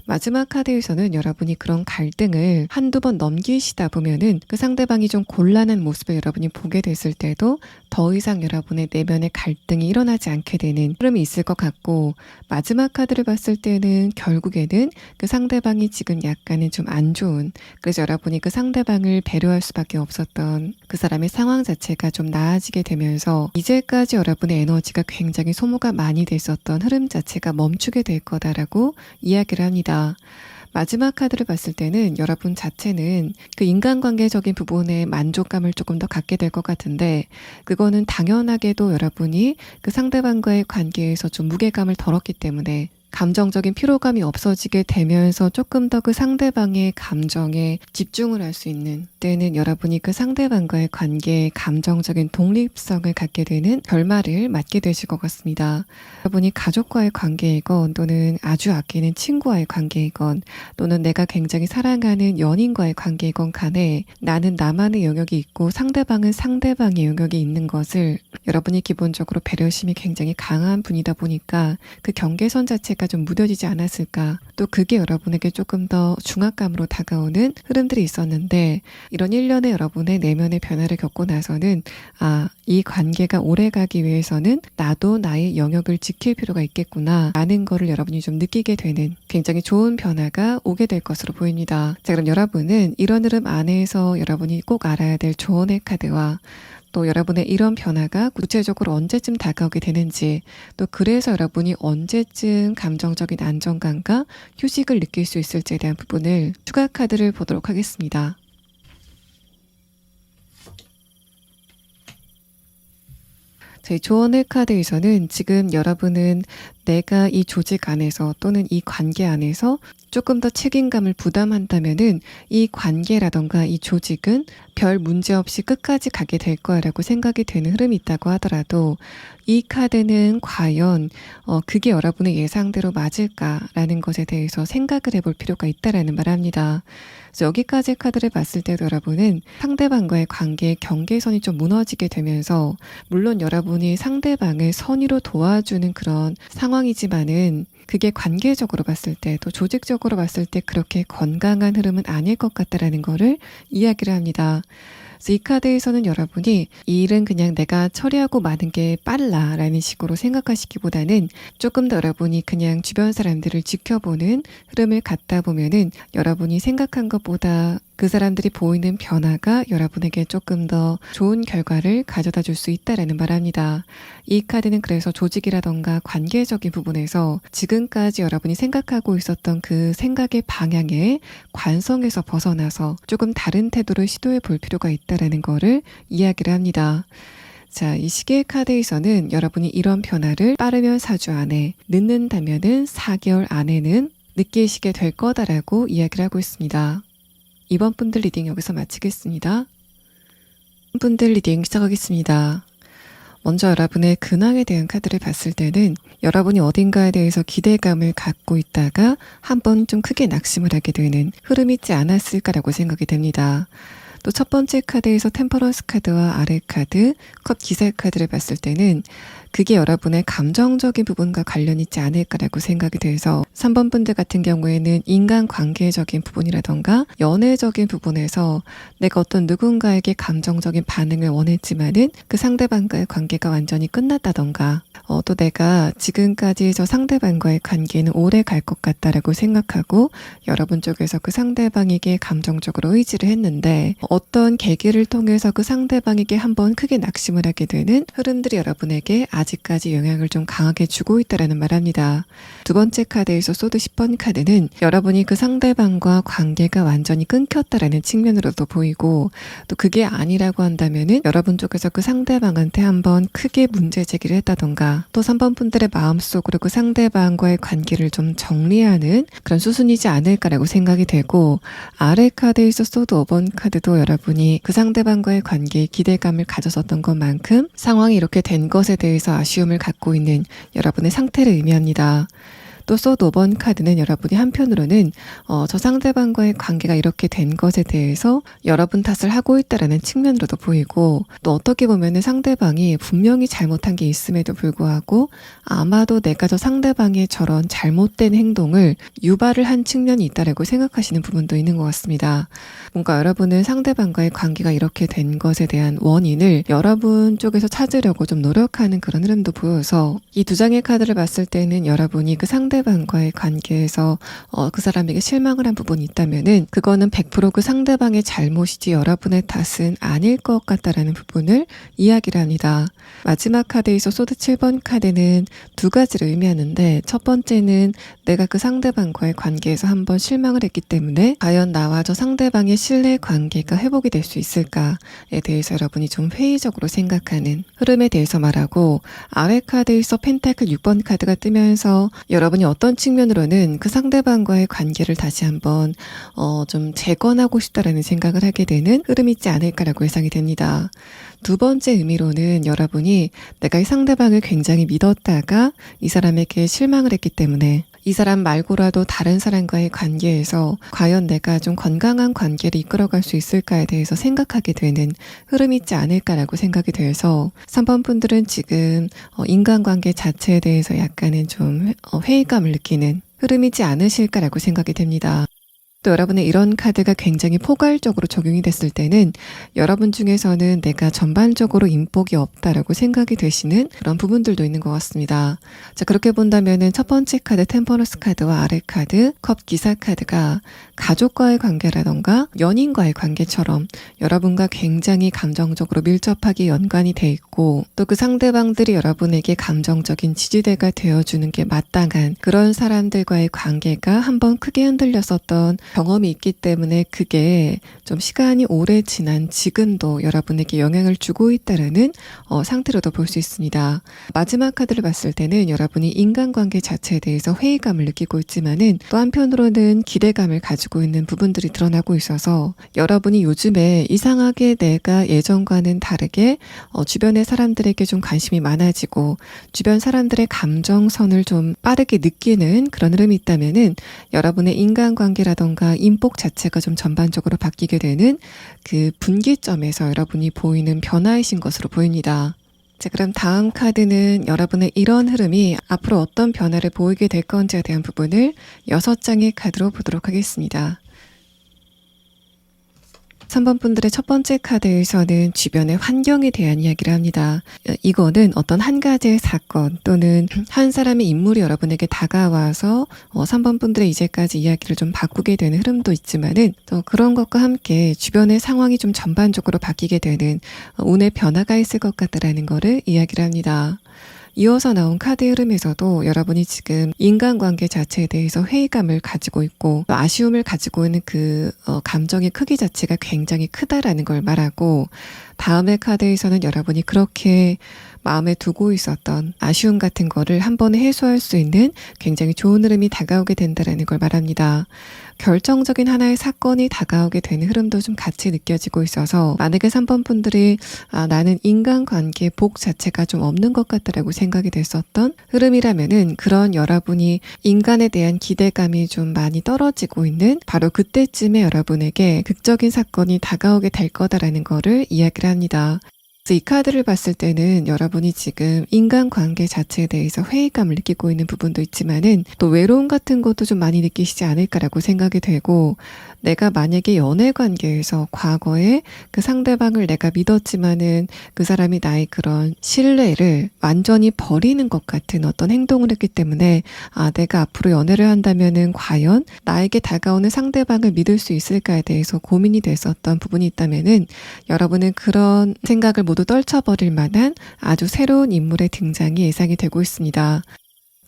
마지막 카드에서는 여러분이 그런 갈등을 한두 번 넘기시다 보면은 그 상대방이 좀 곤란한 모습을 여러분이 보게 됐을 때도 더 이상 여러분의 내면의 갈등이 일어나지 않게 되는 흐름이 있을 것 같고, 마지막 카드를 봤을 때는 결국에는 그 상대방이 지금 약간은 좀 안 좋은, 그래서 여러분이 그 상대방을 배려할 수밖에 없었던 그 사람의 상황 자체가 좀 나아지게 되면서 이제까지 여러분의 에너지가 굉장히 소모가 많이 됐었던 흐름 자체가 멈추게 될 거다라고 이야기를 합니다. 마지막 카드를 봤을 때는 여러분 자체는 그 인간관계적인 부분에 만족감을 조금 더 갖게 될 것 같은데, 그거는 당연하게도 여러분이 그 상대방과의 관계에서 좀 무게감을 덜었기 때문에 감정적인 피로감이 없어지게 되면서 조금 더 그 상대방의 감정에 집중을 할 수 있는 때는 여러분이 그 상대방과의 관계에 감정적인 독립성을 갖게 되는 결말을 맞게 되실 것 같습니다. 여러분이 가족과의 관계이건 또는 아주 아끼는 친구와의 관계이건 또는 내가 굉장히 사랑하는 연인과의 관계이건 간에 나는 나만의 영역이 있고 상대방은 상대방의 영역이 있는 것을 여러분이 기본적으로 배려심이 굉장히 강한 분이다 보니까 그 경계선 자체가 좀 무뎌지지 않았을까, 또 그게 여러분에게 조금 더 중압감으로 다가오는 흐름들이 있었는데, 이런 일련의 여러분의 내면의 변화를 겪고 나서는 이 관계가 오래가기 위해서는 나도 나의 영역을 지킬 필요가 있겠구나 라는 거를 여러분이 좀 느끼게 되는 굉장히 좋은 변화가 오게 될 것으로 보입니다. 자, 그럼 여러분은 이런 흐름 안에서 여러분이 꼭 알아야 될 조언의 카드와 또 여러분의 이런 변화가 구체적으로 언제쯤 다가오게 되는지, 또 그래서 여러분이 언제쯤 감정적인 안정감과 휴식을 느낄 수 있을지에 대한 부분을 추가 카드를 보도록 하겠습니다. 제 조언의 카드에서는 지금 여러분은 내가 이 조직 안에서 또는 이 관계 안에서 조금 더 책임감을 부담한다면은 이 관계라던가 이 조직은 별 문제 없이 끝까지 가게 될 거라고 생각이 되는 흐름이 있다고 하더라도, 이 카드는 과연 그게 여러분의 예상대로 맞을까라는 것에 대해서 생각을 해볼 필요가 있다라는 말을 합니다. 그래서 여기까지 카드를 봤을 때도 여러분은 상대방과의 관계의 경계선이 좀 무너지게 되면서, 물론 여러분이 상대방을 선의로 도와주는 그런 상황이지만은 그게 관계적으로 봤을 때 또 조직적으로 봤을 때 그렇게 건강한 흐름은 아닐 것 같다라는 거를 이야기를 합니다. 그래서 이 카드에서는 여러분이 이 일은 그냥 내가 처리하고 마는 게 빨라라는 식으로 생각하시기보다는 조금 더 여러분이 그냥 주변 사람들을 지켜보는 흐름을 갖다 보면은 여러분이 생각한 것보다 그 사람들이 보이는 변화가 여러분에게 조금 더 좋은 결과를 가져다 줄 수 있다라는 말합니다. 이 카드는 그래서 조직이라던가 관계적인 부분에서 지금까지 여러분이 생각하고 있었던 그 생각의 방향에 관성에서 벗어나서 조금 다른 태도를 시도해 볼 필요가 있다라는 거를 이야기를 합니다. 자, 이 시계의 카드에서는 여러분이 이런 변화를 빠르면 4주 안에, 늦는다면은 4개월 안에는 느끼시게 될 거다라고 이야기를 하고 있습니다. 이번 분들 리딩 여기서 마치겠습니다. 분들 리딩 시작하겠습니다. 먼저 여러분의 근황에 대한 카드를 봤을 때는 여러분이 어딘가에 대해서 기대감을 갖고 있다가 한번 좀 크게 낙심을 하게 되는 흐름이 있지 않았을까라고 생각이 됩니다. 또 첫 번째 카드에서 템퍼런스 카드와 아래 카드, 컵 기사 카드를 봤을 때는 그게 여러분의 감정적인 부분과 관련이 있지 않을까라고 생각이 돼서 3번 분들 같은 경우에는 인간관계적인 부분이라던가 연애적인 부분에서 내가 어떤 누군가에게 감정적인 반응을 원했지만은 그 상대방과의 관계가 완전히 끝났다던가, 또 내가 지금까지 저 상대방과의 관계는 오래 갈 것 같다라고 생각하고 여러분 쪽에서 그 상대방에게 감정적으로 의지를 했는데 어떤 계기를 통해서 그 상대방에게 한번 크게 낙심을 하게 되는 흐름들이 여러분에게 아직까지 영향을 좀 강하게 주고 있다라는 말합니다. 두 번째 카드에서 소드 10번 카드는 여러분이 그 상대방과 관계가 완전히 끊겼다라는 측면으로도 보이고, 또 그게 아니라고 한다면은 여러분 쪽에서 그 상대방한테 한번 크게 문제 제기를 했다던가, 또 3번 분들의 마음속으로 그 상대방과의 관계를 좀 정리하는 그런 수순이지 않을까라고 생각이 되고, 아래 카드에서 소드 5번 카드도 여러분이 그 상대방과의 관계에 기대감을 가졌었던 것만큼 상황이 이렇게 된 것에 대해서 아쉬움을 갖고 있는 여러분의 상태를 의미합니다. 또 소드 5번 카드는 여러분이 한편으로는 저 상대방과의 관계가 이렇게 된 것에 대해서 여러분 탓을 하고 있다라는 측면으로도 보이고, 또 어떻게 보면은 상대방이 분명히 잘못한 게 있음에도 불구하고 아마도 내가 저 상대방의 저런 잘못된 행동을 유발을 한 측면이 있다라고 생각하시는 부분도 있는 것 같습니다. 뭔가 여러분은 상대방과의 관계가 이렇게 된 것에 대한 원인을 여러분 쪽에서 찾으려고 좀 노력하는 그런 흐름도 보여서, 이 두 장의 카드를 봤을 때는 여러분이 그 상대방과의 관계에서 그 사람에게 실망을 한 부분이 있다면은 그거는 100% 그 상대방의 잘못이지 여러분의 탓은 아닐 것 같다라는 부분을 이야기를 합니다. 마지막 카드에서 소드 7번 카드는 두 가지를 의미하는데, 첫 번째는 내가 그 상대방과의 관계에서 한번 실망을 했기 때문에 과연 나와 저 상대방의 신뢰 관계가 회복이 될 수 있을까에 대해서 여러분이 좀 회의적으로 생각하는 흐름에 대해서 말하고, 아래 카드에서 펜타클 6번 카드가 뜨면서 여러분이 어떤 측면으로는 그 상대방과의 관계를 다시 한번 좀 재건하고 싶다라는 생각을 하게 되는 흐름이 있지 않을까라고 예상이 됩니다. 두 번째 의미로는 여러분이 내가 이 상대방을 굉장히 믿었다가 이 사람에게 실망을 했기 때문에 이 사람 말고라도 다른 사람과의 관계에서 과연 내가 좀 건강한 관계를 이끌어갈 수 있을까에 대해서 생각하게 되는 흐름이 있지 않을까라고 생각이 돼서 3번 분들은 지금 인간관계 자체에 대해서 약간은 좀 회의감을 느끼는 흐름이지 않으실까라고 생각이 됩니다. 또 여러분의 이런 카드가 굉장히 포괄적으로 적용이 됐을 때는 여러분 중에서는 내가 전반적으로 인복이 없다라고 생각이 되시는 그런 부분들도 있는 것 같습니다. 자, 그렇게 본다면은 첫 번째 카드 템퍼런스 카드와 아래 카드 컵 기사 카드가 가족과의 관계라던가 연인과의 관계처럼 여러분과 굉장히 감정적으로 밀접하게 연관이 돼 있고, 또 그 상대방들이 여러분에게 감정적인 지지대가 되어주는 게 마땅한 그런 사람들과의 관계가 한번 크게 흔들렸었던 경험이 있기 때문에 그게 좀 시간이 오래 지난 지금도 여러분에게 영향을 주고 있다라는 상태로도 볼 수 있습니다. 마지막 카드를 봤을 때는 여러분이 인간관계 자체에 대해서 회의감을 느끼고 있지만은 또 한편으로는 기대감을 가지고 있는 부분들이 드러나고 있어서 여러분이 요즘에 이상하게 내가 예전과는 다르게 주변의 사람들에게 좀 관심이 많아지고 주변 사람들의 감정선을 좀 빠르게 느끼는 그런 흐름이 있다면은 여러분의 인간관계라던가 인복 자체가 좀 전반적으로 바뀌게 되는 그 분기점에서 여러분이 보이는 변화이신 것으로 보입니다. 자, 그럼 다음 카드는 여러분의 이런 흐름이 앞으로 어떤 변화를 보이게 될 건지에 대한 부분을 6장의 카드로 보도록 하겠습니다. 3번 분들의 첫 번째 카드에서는 주변의 환경에 대한 이야기를 합니다. 이거는 어떤 한 가지의 사건 또는 한 사람의 인물이 여러분에게 다가와서 3번 분들의 이제까지 이야기를 좀 바꾸게 되는 흐름도 있지만은 또 그런 것과 함께 주변의 상황이 좀 전반적으로 바뀌게 되는 운의 변화가 있을 것 같다라는 거를 이야기를 합니다. 이어서 나온 카드 흐름에서도 여러분이 지금 인간관계 자체에 대해서 회의감을 가지고 있고 아쉬움을 가지고 있는 그 감정의 크기 자체가 굉장히 크다라는 걸 말하고, 다음의 카드에서는 여러분이 그렇게 마음에 두고 있었던 아쉬움 같은 거를 한 번에 해소할 수 있는 굉장히 좋은 흐름이 다가오게 된다는 걸 말합니다. 결정적인 하나의 사건이 다가오게 되는 흐름도 좀 같이 느껴지고 있어서, 만약에 3번 분들이 나는 인간관계 복 자체가 좀 없는 것 같다라고 생각이 됐었던 흐름이라면은 그런 여러분이 인간에 대한 기대감이 좀 많이 떨어지고 있는 바로 그때쯤에 여러분에게 극적인 사건이 다가오게 될 거다라는 거를 이야기를 합니다. 이 카드를 봤을 때는 여러분이 지금 인간관계 자체에 대해서 회의감을 느끼고 있는 부분도 있지만은 또 외로움 같은 것도 좀 많이 느끼시지 않을까라고 생각이 되고, 내가 만약에 연애관계에서 과거에 그 상대방을 내가 믿었지만은 그 사람이 나의 그런 신뢰를 완전히 버리는 것 같은 어떤 행동을 했기 때문에 내가 앞으로 연애를 한다면은 과연 나에게 다가오는 상대방을 믿을 수 있을까에 대해서 고민이 됐었던 부분이 있다면은 여러분은 그런 생각을 모두 모두 떨쳐버릴 만한 아주 새로운 인물의 등장이 예상이 되고 있습니다.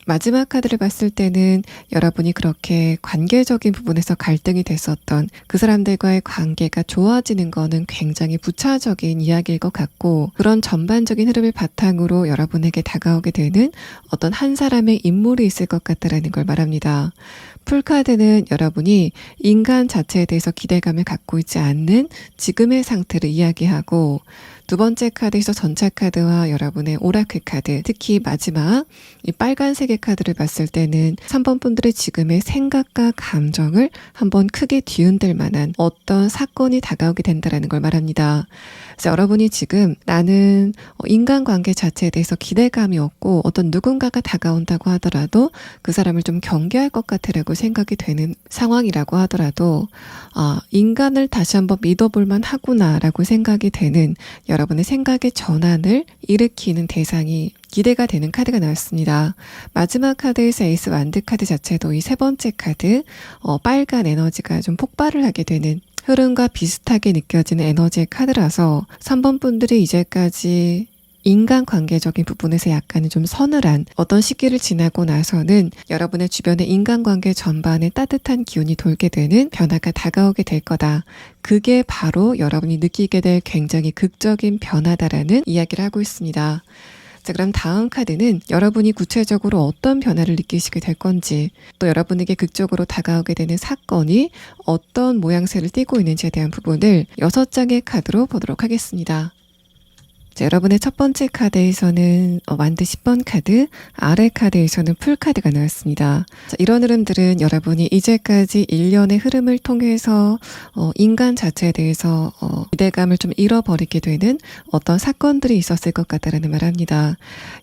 마지막 카드를 봤을 때는 여러분이 그렇게 관계적인 부분에서 갈등이 됐었던 그 사람들과의 관계가 좋아지는 거는 굉장히 부차적인 이야기일 것 같고, 그런 전반적인 흐름을 바탕으로 여러분에게 다가오게 되는 어떤 한 사람의 인물이 있을 것 같다라는 걸 말합니다. 풀카드는 여러분이 인간 자체에 대해서 기대감을 갖고 있지 않는 지금의 상태를 이야기하고, 두 번째 카드에서 전차 카드와 여러분의 오라클 카드, 특히 마지막 이 빨간색의 카드를 봤을 때는 3번 분들의 지금의 생각과 감정을 한번 크게 뒤흔들 만한 어떤 사건이 다가오게 된다는 걸 말합니다. 그래서 여러분이 지금 나는 인간관계 자체에 대해서 기대감이 없고 어떤 누군가가 다가온다고 하더라도 그 사람을 좀 경계할 것 같으라고 생각이 되는 상황이라고 하더라도 인간을 다시 한번 믿어볼만 하구나라고 생각이 되는 여러분의 생각의 전환을 일으키는 대상이 기대가 되는 카드가 나왔습니다. 마지막 카드에서 에이스 완드 카드 자체도 이 세 번째 카드 빨간 에너지가 좀 폭발을 하게 되는 흐름과 비슷하게 느껴지는 에너지의 카드라서 3번 분들이 이제까지 인간관계적인 부분에서 약간은 좀 서늘한 어떤 시기를 지나고 나서는 여러분의 주변의 인간관계 전반에 따뜻한 기운이 돌게 되는 변화가 다가오게 될 거다. 그게 바로 여러분이 느끼게 될 굉장히 극적인 변화다라는 이야기를 하고 있습니다. 자, 그럼 다음 카드는 여러분이 구체적으로 어떤 변화를 느끼시게 될 건지, 또 여러분에게 극적으로 다가오게 되는 사건이 어떤 모양새를 띠고 있는지에 대한 부분을 6장의 카드로 보도록 하겠습니다. 자, 여러분의 첫 번째 카드에서는 완드 10번 카드, 아래 카드에서는 풀 카드가 나왔습니다. 자, 이런 흐름들은 여러분이 이제까지 1년의 흐름을 통해서 인간 자체에 대해서 기대감을 좀 잃어버리게 되는 어떤 사건들이 있었을 것 같다라는 말합니다.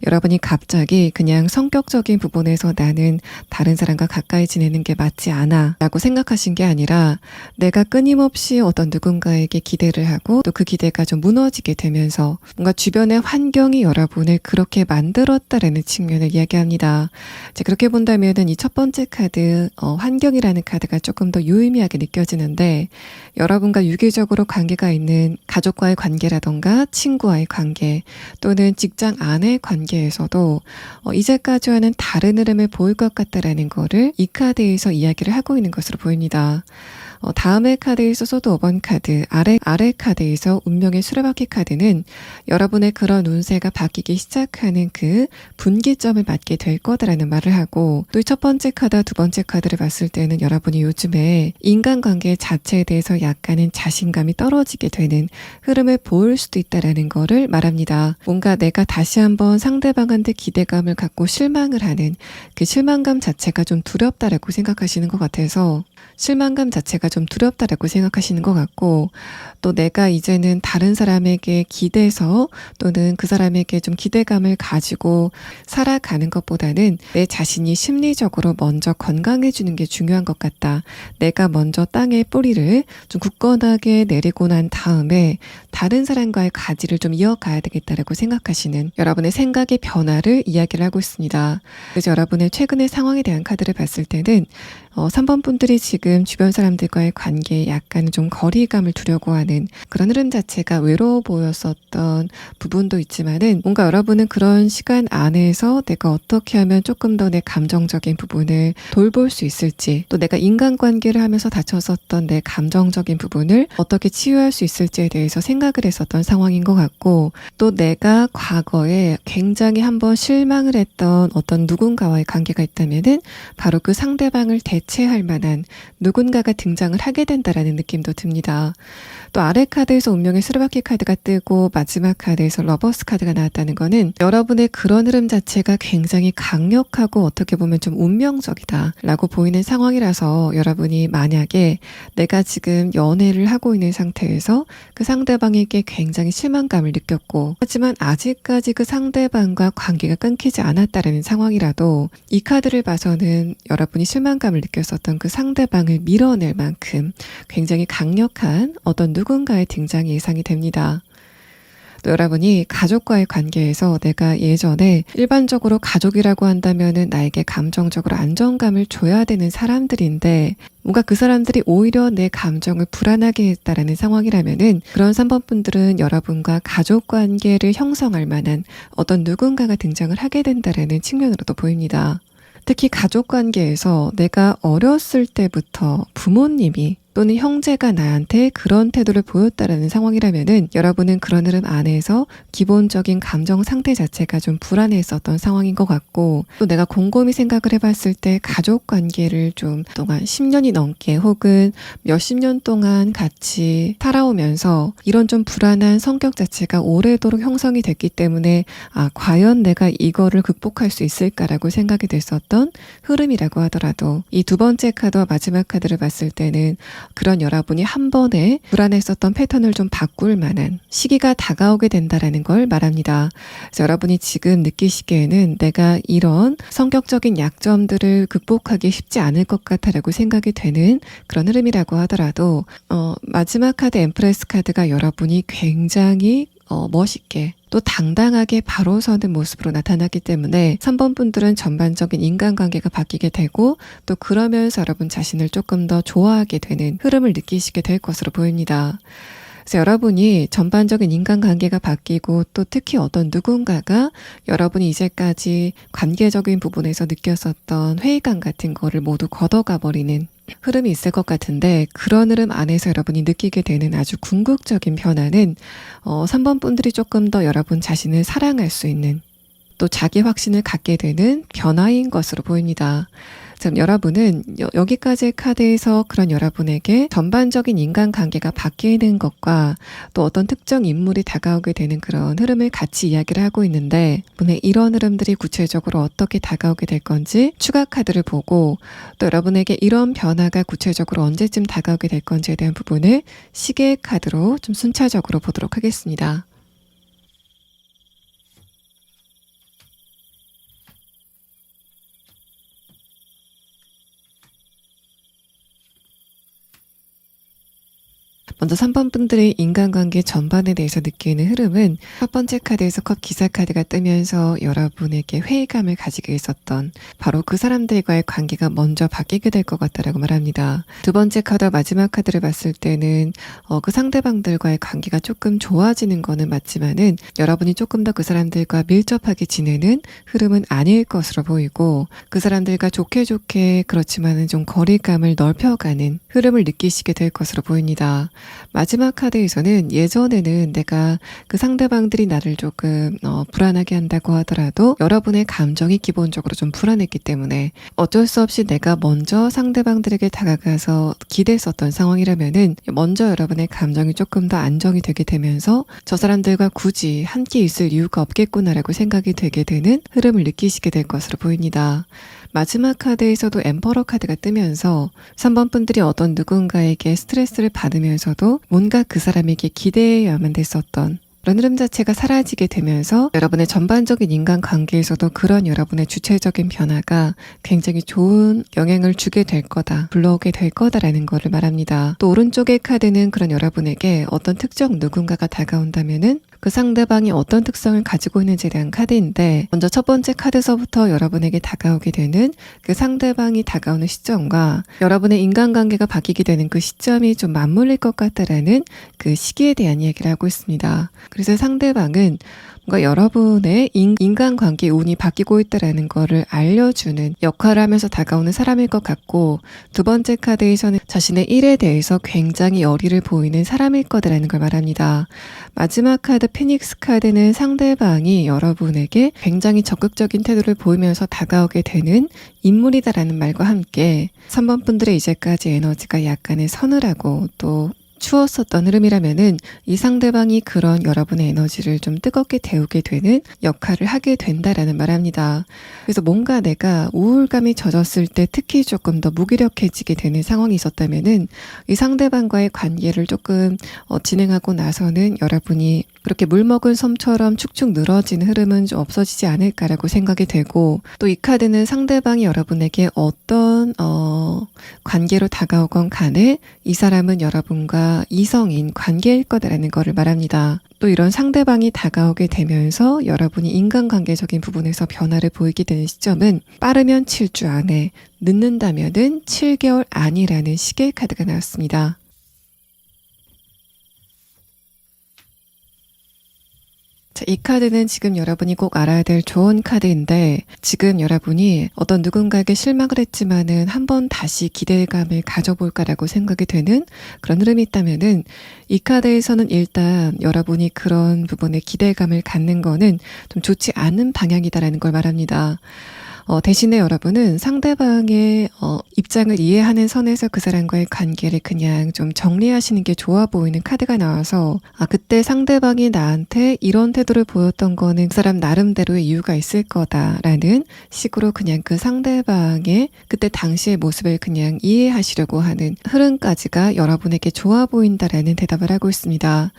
여러분이 갑자기 그냥 성격적인 부분에서 나는 다른 사람과 가까이 지내는 게 맞지 않아 라고 생각하신 게 아니라, 내가 끊임없이 어떤 누군가에게 기대를 하고 또 그 기대가 좀 무너지게 되면서 뭔가 주변의 환경이 여러분을 그렇게 만들었다라는 측면을 이야기합니다. 자, 그렇게 본다면은 이 첫 번째 카드 환경이라는 카드가 조금 더 유의미하게 느껴지는데, 여러분과 유기적으로 관계가 있는 가족과의 관계라던가 친구와의 관계 또는 직장 안의 관계에서도 이제까지와는 다른 흐름을 보일 것 같다라는 거를 이 카드에서 이야기를 하고 있는 것으로 보입니다. 다음의 카드에 있어서도 5번 카드, 아래 카드에서 운명의 수레바퀴 카드는 여러분의 그런 운세가 바뀌기 시작하는 그 분기점을 맞게 될 거다라는 말을 하고, 또 첫 번째 카드와 두 번째 카드를 봤을 때는 여러분이 요즘에 인간관계 자체에 대해서 약간은 자신감이 떨어지게 되는 흐름을 보일 수도 있다라는 거를 말합니다. 뭔가 내가 다시 한번 상대방한테 기대감을 갖고 실망을 하는 그 실망감 자체가 좀 두렵다라고 생각하시는 것 같아서, 실망감 자체가 좀 두렵다라고 생각하시는 것 같고, 또 내가 이제는 다른 사람에게 기대서 또는 그 사람에게 좀 기대감을 가지고 살아가는 것보다는 내 자신이 심리적으로 먼저 건강해지는 게 중요한 것 같다. 내가 먼저 땅에 뿌리를 좀 굳건하게 내리고 난 다음에 다른 사람과의 가지를 좀 이어가야 되겠다라고 생각하시는 여러분의 생각의 변화를 이야기를 하고 있습니다. 그래서 여러분의 최근의 상황에 대한 카드를 봤을 때는 3번 분들이 지금 주변 사람들과의 관계에 약간 좀 거리감을 두려고 하는 그런 흐름 자체가 외로워 보였었던 부분도 있지만은, 뭔가 여러분은 그런 시간 안에서 내가 어떻게 하면 조금 더 내 감정적인 부분을 돌볼 수 있을지, 또 내가 인간관계를 하면서 다쳤었던 내 감정적인 부분을 어떻게 치유할 수 있을지에 대해서 생각을 했었던 상황인 것 같고, 또 내가 과거에 굉장히 한번 실망을 했던 어떤 누군가와의 관계가 있다면은 바로 그 상대방을 대체할 만한 누군가가 등장을 하게 된다라는 느낌도 듭니다. 또 아래 카드에서 운명의 수레바퀴 카드가 뜨고 마지막 카드에서 러버스 카드가 나왔다는 거는 여러분의 그런 흐름 자체가 굉장히 강력하고 어떻게 보면 좀 운명적이다 라고 보이는 상황이라서, 여러분이 만약에 내가 지금 연애를 하고 있는 상태에서 그 상대방에게 굉장히 실망감을 느꼈고, 하지만 아직까지 그 상대방과 관계가 끊기지 않았다라는 상황이라도 이 카드를 봐서는 여러분이 실망감을 느꼈었던 그 상대방을 밀어낼 만큼 굉장히 강력한 어떤 누군가의 등장이 예상이 됩니다. 또 여러분이 가족과의 관계에서 내가 예전에 일반적으로 가족이라고 한다면은 나에게 감정적으로 안정감을 줘야 되는 사람들인데 뭔가 그 사람들이 오히려 내 감정을 불안하게 했다라는 상황이라면은 그런 3번 분들은 여러분과 가족 관계를 형성할 만한 어떤 누군가가 등장을 하게 된다라는 측면으로도 보입니다. 특히 가족 관계에서 내가 어렸을 때부터 부모님이 또는 형제가 나한테 그런 태도를 보였다라는 상황이라면은 여러분은 그런 흐름 안에서 기본적인 감정 상태 자체가 좀 불안했었던 상황인 것 같고, 또 내가 곰곰이 생각을 해봤을 때 가족 관계를 좀 동안 10년이 넘게 혹은 몇십 년 동안 같이 살아오면서 이런 좀 불안한 성격 자체가 오래도록 형성이 됐기 때문에 과연 내가 이거를 극복할 수 있을까라고 생각이 됐었던 흐름이라고 하더라도 이 두 번째 카드와 마지막 카드를 봤을 때는 그런 여러분이 한 번에 불안했었던 패턴을 좀 바꿀 만한 시기가 다가오게 된다라는 걸 말합니다. 그래서 여러분이 지금 느끼시기에는 내가 이런 성격적인 약점들을 극복하기 쉽지 않을 것 같다라고 생각이 되는 그런 흐름이라고 하더라도 마지막 카드 엠프레스 카드가 여러분이 굉장히 멋있게 또 당당하게 바로 서는 모습으로 나타나기 때문에 3번 분들은 전반적인 인간관계가 바뀌게 되고 또 그러면서 여러분 자신을 조금 더 좋아하게 되는 흐름을 느끼시게 될 것으로 보입니다. 그래서 여러분이 전반적인 인간관계가 바뀌고 또 특히 어떤 누군가가 여러분이 이제까지 관계적인 부분에서 느꼈었던 회의감 같은 거를 모두 걷어가 버리는 흐름이 있을 것 같은데, 그런 흐름 안에서 여러분이 느끼게 되는 아주 궁극적인 변화는 3번 분들이 조금 더 여러분 자신을 사랑할 수 있는 또 자기 확신을 갖게 되는 변화인 것으로 보입니다. 지금 여러분은 여기까지의 카드에서 그런 여러분에게 전반적인 인간관계가 바뀌는 것과 또 어떤 특정 인물이 다가오게 되는 그런 흐름을 같이 이야기를 하고 있는데, 분의 이런 흐름들이 구체적으로 어떻게 다가오게 될 건지 추가 카드를 보고 또 여러분에게 이런 변화가 구체적으로 언제쯤 다가오게 될 건지에 대한 부분을 시계 카드로 좀 순차적으로 보도록 하겠습니다. 먼저 3번 분들의 인간관계 전반에 대해서 느끼는 흐름은 첫 번째 카드에서 컵 기사 카드가 뜨면서 여러분에게 회의감을 가지게 있었던 바로 그 사람들과의 관계가 먼저 바뀌게 될 것 같다라고 말합니다. 두 번째 카드와 마지막 카드를 봤을 때는 그 상대방들과의 관계가 조금 좋아지는 거는 맞지만은 여러분이 조금 더 그 사람들과 밀접하게 지내는 흐름은 아닐 것으로 보이고, 그 사람들과 좋게 그렇지만은 좀 거리감을 넓혀가는 흐름을 느끼시게 될 것으로 보입니다. 마지막 카드에서는 예전에는 내가 그 상대방들이 나를 조금 불안하게 한다고 하더라도 여러분의 감정이 기본적으로 좀 불안했기 때문에 어쩔 수 없이 내가 먼저 상대방들에게 다가가서 기대했었던 상황이라면은 먼저 여러분의 감정이 조금 더 안정이 되게 되면서 저 사람들과 굳이 함께 있을 이유가 없겠구나라고 생각이 되게 되는 흐름을 느끼시게 될 것으로 보입니다. 마지막 카드에서도 엠퍼러 카드가 뜨면서 3번 분들이 어떤 누군가에게 스트레스를 받으면서도 뭔가 그 사람에게 기대해야만 됐었던 그런 흐름 자체가 사라지게 되면서 여러분의 전반적인 인간관계에서도 그런 여러분의 주체적인 변화가 굉장히 좋은 영향을 주게 될 거다, 불러오게 될 거다라는 거를 말합니다. 또 오른쪽의 카드는 그런 여러분에게 어떤 특정 누군가가 다가온다면은 그 상대방이 어떤 특성을 가지고 있는지에 대한 카드인데, 먼저 첫 번째 카드서부터 여러분에게 다가오게 되는 그 상대방이 다가오는 시점과 여러분의 인간관계가 바뀌게 되는 그 시점이 좀 맞물릴 것 같다라는 그 시기에 대한 이야기를 하고 있습니다. 그래서 상대방은 뭔가 여러분의 인간관계 운이 바뀌고 있다라는 거를 알려주는 역할을 하면서 다가오는 사람일 것 같고, 두 번째 카드에서는 자신의 일에 대해서 굉장히 열의를 보이는 사람일 거다라는 걸 말합니다. 마지막 카드 피닉스 카드는 상대방이 여러분에게 굉장히 적극적인 태도를 보이면서 다가오게 되는 인물이다라는 말과 함께 3번 분들의 이제까지 에너지가 약간의 서늘하고 또 추웠었던 흐름이라면은 이 상대방이 그런 여러분의 에너지를 좀 뜨겁게 데우게 되는 역할을 하게 된다라는 말합니다. 그래서 뭔가 내가 우울감이 젖었을 때 특히 조금 더 무기력해지게 되는 상황이 있었다면은 이 상대방과의 관계를 조금 진행하고 나서는 여러분이 그렇게 물먹은 솜처럼 축축 늘어지는 흐름은 좀 없어지지 않을까라고 생각이 되고, 또 이 카드는 상대방이 여러분에게 어떤 관계로 다가오건 간에 이 사람은 여러분과 관계가 이성인 관계일 거다라는 거를 말합니다. 또 이런 상대방이 다가오게 되면서 여러분이 인간관계적인 부분에서 변화를 보이게 되는 시점은 빠르면 7주 안에, 늦는다면은 7개월 안이라는 식의 카드가 나왔습니다. 자, 이 카드는 지금 여러분이 꼭 알아야 될 좋은 카드인데, 지금 여러분이 어떤 누군가에게 실망을 했지만은 한번 다시 기대감을 가져볼까라고 생각이 되는 그런 흐름이 있다면은, 이 카드에서는 일단 여러분이 그런 부분에 기대감을 갖는 거는 좀 좋지 않은 방향이다라는 걸 말합니다. 대신에 여러분은 상대방의 입장을 이해하는 선에서 그 사람과의 관계를 그냥 좀 정리하시는 게 좋아 보이는 카드가 나와서, 그때 상대방이 나한테 이런 태도를 보였던 거는 그 사람 나름대로의 이유가 있을 거다라는 식으로 그냥 그 상대방의 그때 당시의 모습을 그냥 이해하시려고 하는 흐름까지가 여러분에게 좋아 보인다라는 대답을 하고 있습니다.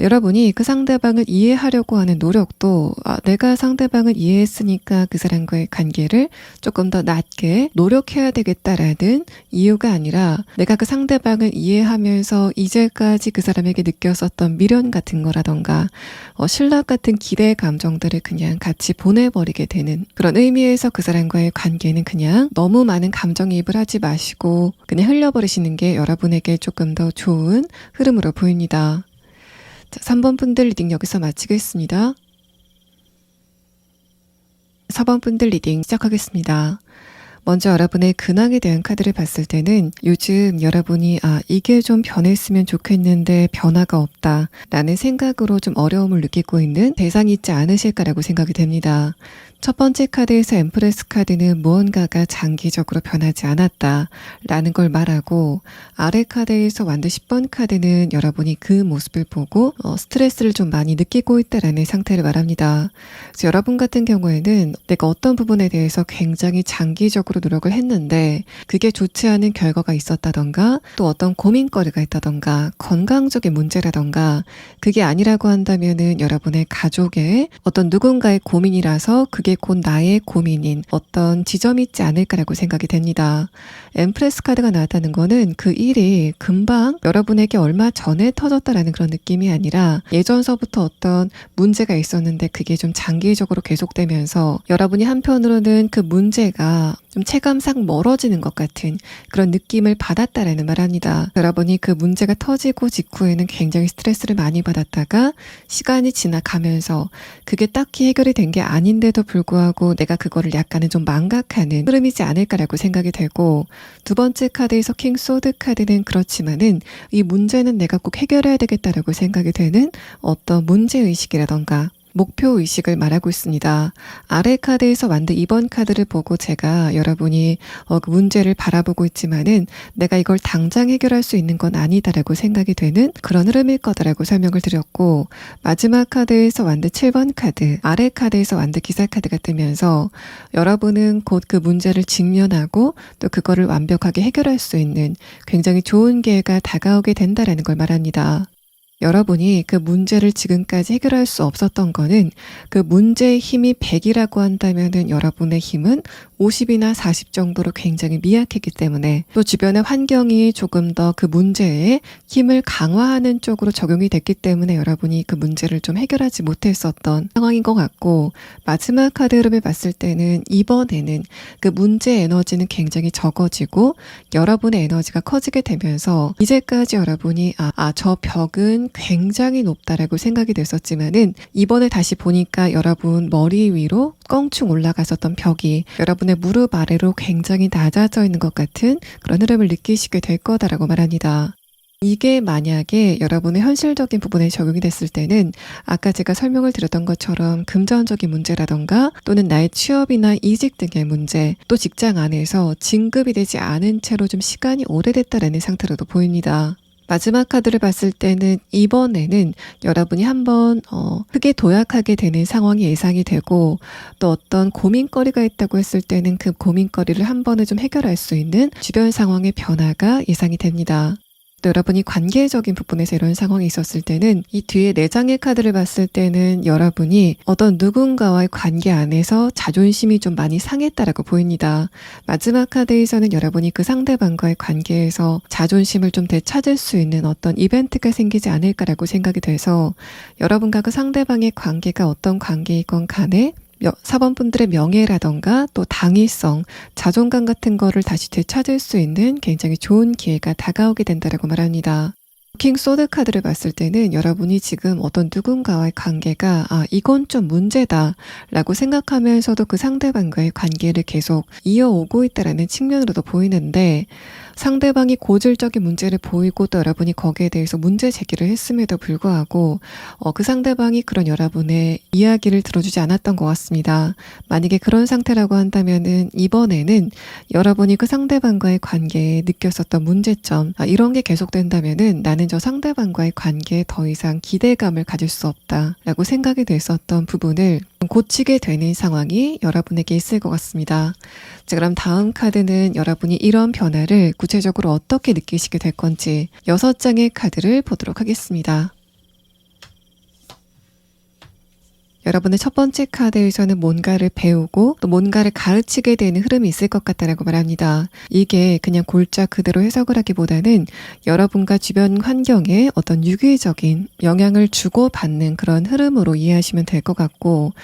여러분이 그 상대방을 이해하려고 하는 노력도 내가 상대방을 이해했으니까 그 사람과의 관계를 조금 더 낮게 노력해야 되겠다라는 이유가 아니라 내가 그 상대방을 이해하면서 이제까지 그 사람에게 느꼈었던 미련 같은 거라던가 신락 같은 기대 감정들을 그냥 같이 보내버리게 되는 그런 의미에서 그 사람과의 관계는 그냥 너무 많은 감정이입을 하지 마시고 그냥 흘려버리시는 게 여러분에게 조금 더 좋은 흐름으로 보입니다. 자, 3번 분들 리딩 여기서 마치겠습니다. 4번 분들 리딩 시작하겠습니다. 먼저 여러분의 근황에 대한 카드를 봤을 때는 요즘 여러분이 이게 좀 변했으면 좋겠는데 변화가 없다 라는 생각으로 좀 어려움을 느끼고 있는 대상이 있지 않으실까라고 생각이 됩니다. 첫 번째 카드에서 엠프레스 카드는 무언가가 장기적으로 변하지 않았다 라는 걸 말하고, 아래 카드에서 완드 10번 카드는 여러분이 그 모습을 보고 스트레스를 좀 많이 느끼고 있다라는 상태를 말합니다. 그래서 여러분 같은 경우에는 내가 어떤 부분에 대해서 굉장히 장기적으로 노력을 했는데 그게 좋지 않은 결과가 있었다던가, 또 어떤 고민거리가 있다던가, 건강적인 문제라던가, 그게 아니라고 한다면은 여러분의 가족의 어떤 누군가의 고민이라서 그게 곧 나의 고민인 어떤 지점이 있지 않을까라고 생각이 됩니다. 엠프레스 카드가 나왔다는 거는 그 일이 금방 여러분에게 얼마 전에 터졌다라는 그런 느낌이 아니라 예전서부터 어떤 문제가 있었는데 그게 좀 장기적으로 계속되면서 여러분이 한편으로는 그 문제가 좀 체감상 멀어지는 것 같은 그런 느낌을 받았다라는 말합니다. 여러분이 그 문제가 터지고 직후에는 굉장히 스트레스를 많이 받았다가 시간이 지나가면서 그게 딱히 해결이 된 게 아닌데도 불구하고 내가 그거를 약간은 좀 망각하는 흐름이지 않을까라고 생각이 되고, 두 번째 카드에서 킹 소드 카드는 그렇지만은 이 문제는 내가 꼭 해결해야 되겠다라고 생각이 되는 어떤 문제의식이라던가 목표의식을 말하고 있습니다. 아래 카드에서 완드 2번 카드를 보고 제가 여러분이 그 문제를 바라보고 있지만은 내가 이걸 당장 해결할 수 있는 건 아니다라고 생각이 되는 그런 흐름일 거다라고 설명을 드렸고, 마지막 카드에서 완드 7번 카드, 아래 카드에서 완드 기사 카드가 뜨면서 여러분은 곧 그 문제를 직면하고 또 그거를 완벽하게 해결할 수 있는 굉장히 좋은 기회가 다가오게 된다라는 걸 말합니다. 여러분이 그 문제를 지금까지 해결할 수 없었던 거는 그 문제의 힘이 100이라고 한다면은 여러분의 힘은 50이나 40 정도로 굉장히 미약했기 때문에, 또 주변의 환경이 조금 더 그 문제에 힘을 강화하는 쪽으로 적용이 됐기 때문에 여러분이 그 문제를 좀 해결하지 못했었던 상황인 것 같고, 마지막 카드 흐름을 봤을 때는 이번에는 그 문제의 에너지는 굉장히 적어지고 여러분의 에너지가 커지게 되면서 이제까지 여러분이 저 벽은 굉장히 높다라고 생각이 됐었지만은 이번에 다시 보니까 여러분 머리 위로 껑충 올라갔었던 벽이 여러분의 무릎 아래로 굉장히 낮아져 있는 것 같은 그런 흐름을 느끼시게 될 거다라고 말합니다. 이게 만약에 여러분의 현실적인 부분에 적용이 됐을 때는 아까 제가 설명을 드렸던 것처럼 금전적인 문제라던가 또는 나의 취업이나 이직 등의 문제, 또 직장 안에서 진급이 되지 않은 채로 좀 시간이 오래됐다라는 상태로도 보입니다. 마지막 카드를 봤을 때는 이번에는 여러분이 한번 크게 도약하게 되는 상황이 예상이 되고, 또 어떤 고민거리가 있다고 했을 때는 그 고민거리를 한 번에 좀 해결할 수 있는 주변 상황의 변화가 예상이 됩니다. 또 여러분이 관계적인 부분에서 이런 상황이 있었을 때는 이 뒤에 4장의 카드를 봤을 때는 여러분이 어떤 누군가와의 관계 안에서 자존심이 좀 많이 상했다라고 보입니다. 마지막 카드에서는 여러분이 그 상대방과의 관계에서 자존심을 좀 되찾을 수 있는 어떤 이벤트가 생기지 않을까라고 생각이 돼서 여러분과 그 상대방의 관계가 어떤 관계이건 간에 사번분들의 명예라던가 또 당위성, 자존감 같은 거를 다시 되찾을 수 있는 굉장히 좋은 기회가 다가오게 된다라고 말합니다. 킹 소드 카드를 봤을 때는 여러분이 지금 어떤 누군가와의 관계가 이건 좀 문제다 라고 생각하면서도 그 상대방과의 관계를 계속 이어오고 있다라는 측면으로도 보이는데, 상대방이 고질적인 문제를 보이고 또 여러분이 거기에 대해서 문제 제기를 했음에도 불구하고 그 상대방이 그런 여러분의 이야기를 들어주지 않았던 것 같습니다. 만약에 그런 상태라고 한다면은 이번에는 여러분이 그 상대방과의 관계에 느꼈었던 문제점, 이런 게 계속된다면은 나는 저 상대방과의 관계에 더 이상 기대감을 가질 수 없다라고 생각이 됐었던 부분을 고치게 되는 상황이 여러분에게 있을 것 같습니다. 자, 그럼 다음 카드는 여러분이 이런 변화를 구체적으로 어떻게 느끼시게 될 건지 6장의 카드를 보도록 하겠습니다. 여러분의 첫 번째 카드에서는 뭔가를 배우고 또 뭔가를 가르치게 되는 흐름이 있을 것 같다라고 말합니다. 이게 그냥 골자 그대로 해석을 하기보다는 여러분과 주변 환경에 어떤 유기적인 영향을 주고받는 그런 흐름으로 이해하시면 될 것 같고,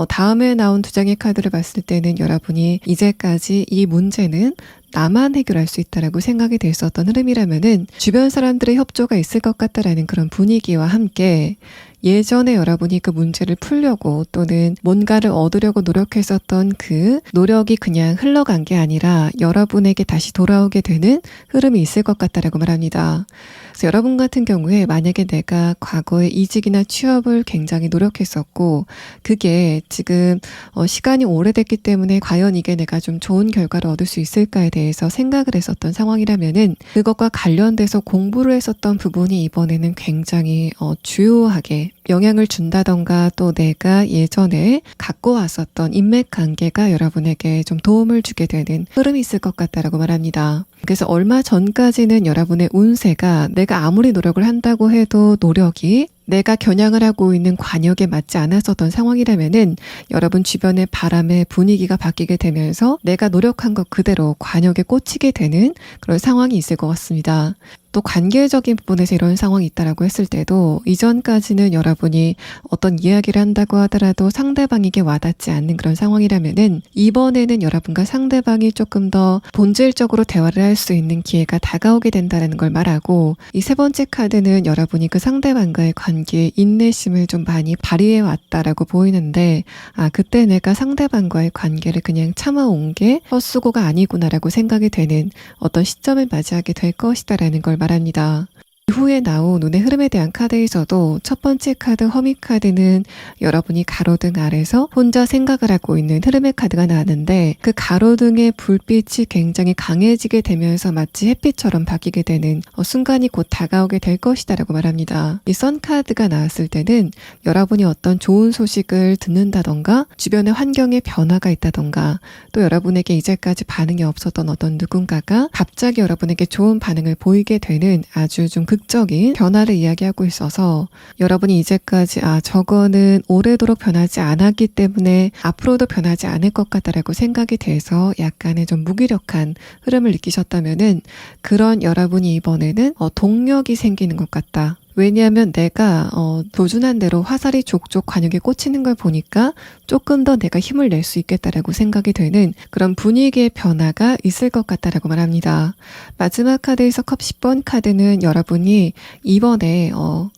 다음에 나온 2장의 카드를 봤을 때는 여러분이 이제까지 이 문제는 나만 해결할 수 있다라고 생각이 됐었던 흐름이라면은 주변 사람들의 협조가 있을 것 같다라는 그런 분위기와 함께 예전에 여러분이 그 문제를 풀려고 또는 뭔가를 얻으려고 노력했었던 그 노력이 그냥 흘러간 게 아니라 여러분에게 다시 돌아오게 되는 흐름이 있을 것 같다라고 말합니다. 그래서 여러분 같은 경우에 만약에 내가 과거에 이직이나 취업을 굉장히 노력했었고 그게 지금 시간이 오래됐기 때문에 과연 이게 내가 좀 좋은 결과를 얻을 수 있을까에 대해서 생각을 했었던 상황이라면은 그것과 관련돼서 공부를 했었던 부분이 이번에는 굉장히 주요하게 영향을 준다던가 또 내가 예전에 갖고 왔었던 인맥 관계가 여러분에게 좀 도움을 주게 되는 흐름이 있을 것 같다라고 말합니다. 그래서 얼마 전까지는 여러분의 운세가 내가 아무리 노력을 한다고 해도 노력이 내가 겨냥을 하고 있는 관역에 맞지 않았었던 상황이라면은 여러분 주변의 바람의 분위기가 바뀌게 되면서 내가 노력한 것 그대로 관역에 꽂히게 되는 그런 상황이 있을 것 같습니다. 또 관계적인 부분에서 이런 상황이 있다라고 했을 때도 이전까지는 여러분이 어떤 이야기를 한다고 하더라도 상대방에게 와닿지 않는 그런 상황이라면은 이번에는 여러분과 상대방이 조금 더 본질적으로 대화를 할 수 있는 기회가 다가오게 된다는 걸 말하고, 이 세 번째 카드는 여러분이 그 상대방과의 관계에 인내심을 좀 많이 발휘해 왔다라고 보이는데 그때 내가 상대방과의 관계를 그냥 참아온 게 헛수고가 아니구나라고 생각이 되는 어떤 시점을 맞이하게 될 것이다라는 걸 말합니다. 이후에 나온 운의 흐름에 대한 카드에서도 첫 번째 카드 허밋 카드는 여러분이 가로등 아래서 혼자 생각을 하고 있는 흐름의 카드가 나왔는데 그 가로등의 불빛이 굉장히 강해지게 되면서 마치 햇빛처럼 바뀌게 되는 순간이 곧 다가오게 될 것이다라고 말합니다. 이 선 카드가 나왔을 때는 여러분이 어떤 좋은 소식을 듣는다던가 주변의 환경에 변화가 있다던가 또 여러분에게 이제까지 반응이 없었던 어떤 누군가가 갑자기 여러분에게 좋은 반응을 보이게 되는 아주 좀 극적인 변화를 이야기하고 있어서 여러분이 이제까지 저거는 오래도록 변하지 않았기 때문에 앞으로도 변하지 않을 것 같다라고 생각이 돼서 약간의 좀 무기력한 흐름을 느끼셨다면은 그런 여러분이 이번에는 동력이 생기는 것 같다. 왜냐하면 내가 도준한 대로 화살이 족족 관역에 꽂히는 걸 보니까 조금 더 내가 힘을 낼 수 있겠다라고 생각이 되는 그런 분위기의 변화가 있을 것 같다라고 말합니다. 마지막 카드에서 컵 10번 카드는 여러분이 이번에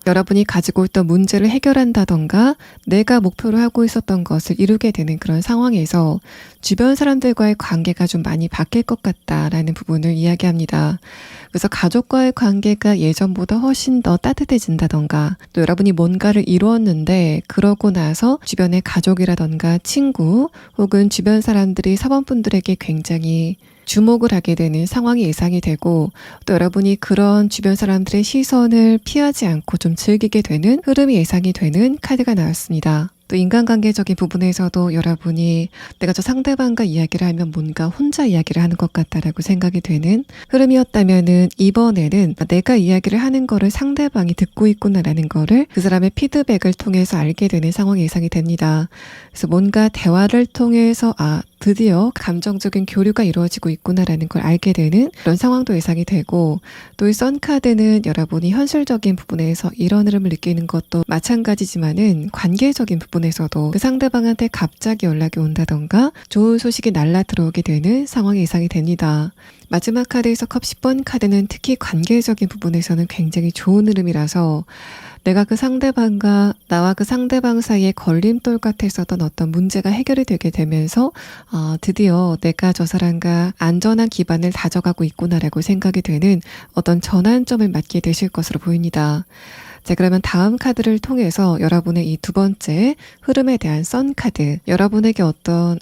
여러분이 가지고 있던 문제를 해결한다던가 내가 목표로 하고 있었던 것을 이루게 되는 그런 상황에서 주변 사람들과의 관계가 좀 많이 바뀔 것 같다라는 부분을 이야기합니다. 그래서 가족과의 관계가 예전보다 훨씬 더 따뜻해진다던가 또 여러분이 뭔가를 이루었는데 그러고 나서 주변의 가족이라던가 친구 혹은 주변 사람들이 사원분들에게 굉장히 주목을 하게 되는 상황이 예상이 되고 또 여러분이 그런 주변 사람들의 시선을 피하지 않고 좀 즐기게 되는 흐름이 예상이 되는 카드가 나왔습니다. 또 인간관계적인 부분에서도 여러분이 내가 저 상대방과 이야기를 하면 뭔가 혼자 이야기를 하는 것 같다라고 생각이 되는 흐름이었다면은 이번에는 내가 이야기를 하는 거를 상대방이 듣고 있구나라는 거를 그 사람의 피드백을 통해서 알게 되는 상황이 예상이 됩니다. 그래서 뭔가 대화를 통해서 드디어 감정적인 교류가 이루어지고 있구나라는 걸 알게 되는 그런 상황도 예상이 되고, 또 이 선카드는 여러분이 현실적인 부분에서 이런 흐름을 느끼는 것도 마찬가지지만은 관계적인 부분에서도 그 상대방한테 갑자기 연락이 온다던가 좋은 소식이 날라 들어오게 되는 상황이 예상이 됩니다. 마지막 카드에서 컵 10번 카드는 특히 관계적인 부분에서는 굉장히 좋은 흐름이라서 내가 그 상대방과 나와 그 상대방 사이에 걸림돌 같았었던 어떤 문제가 해결이 되게 되면서 드디어 내가 저 사람과 안전한 기반을 다져가고 있구나라고 생각이 되는 어떤 전환점을 맞게 되실 것으로 보입니다. 자, 그러면 다음 카드를 통해서 여러분의 이 두 번째 흐름에 대한 선 카드, 여러분에게 어떤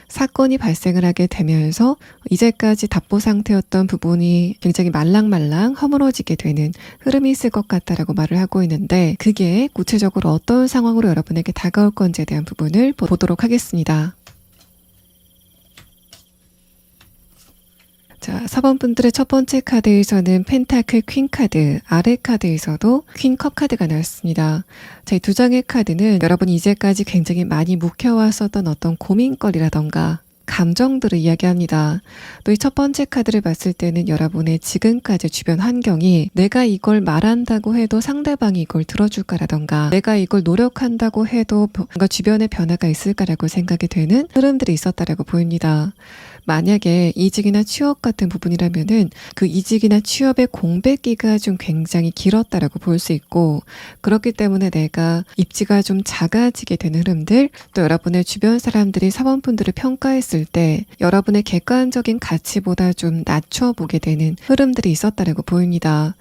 사건이 발생을 하게 되면서 이제까지 답보 상태였던 부분이 굉장히 말랑말랑 허물어지게 되는 흐름이 있을 것 같다라고 말을 하고 있는데, 그게 구체적으로 어떤 상황으로 여러분에게 다가올 건지에 대한 부분을 보도록 하겠습니다. 자, 4번 분들의 첫 번째 카드에서는 펜타클 퀸 카드, 아래 카드에서도 퀸 컵 카드가 나왔습니다. 자, 이 두 장의 카드는 여러분이 이제까지 굉장히 많이 묵혀왔었던 어떤 고민거리라던가 감정들을 이야기합니다. 또 이 첫 번째 카드를 봤을 때는 여러분의 지금까지 주변 환경이 내가 이걸 말한다고 해도 상대방이 이걸 들어줄까라던가 내가 이걸 노력한다고 해도 뭔가 주변에 변화가 있을까라고 생각이 되는 흐름들이 있었다라고 보입니다. 만약에 이직이나 취업 같은 부분이라면은 그 이직이나 취업의 공백기가 좀 굉장히 길었다라고 볼 수 있고, 그렇기 때문에 내가 입지가 좀 작아지게 되는 흐름들, 또 여러분의 주변 사람들이 사원분들을 평가했을 때 여러분의 객관적인 가치보다 좀 낮춰보게 되는 흐름들이 있었다라고 보입니다.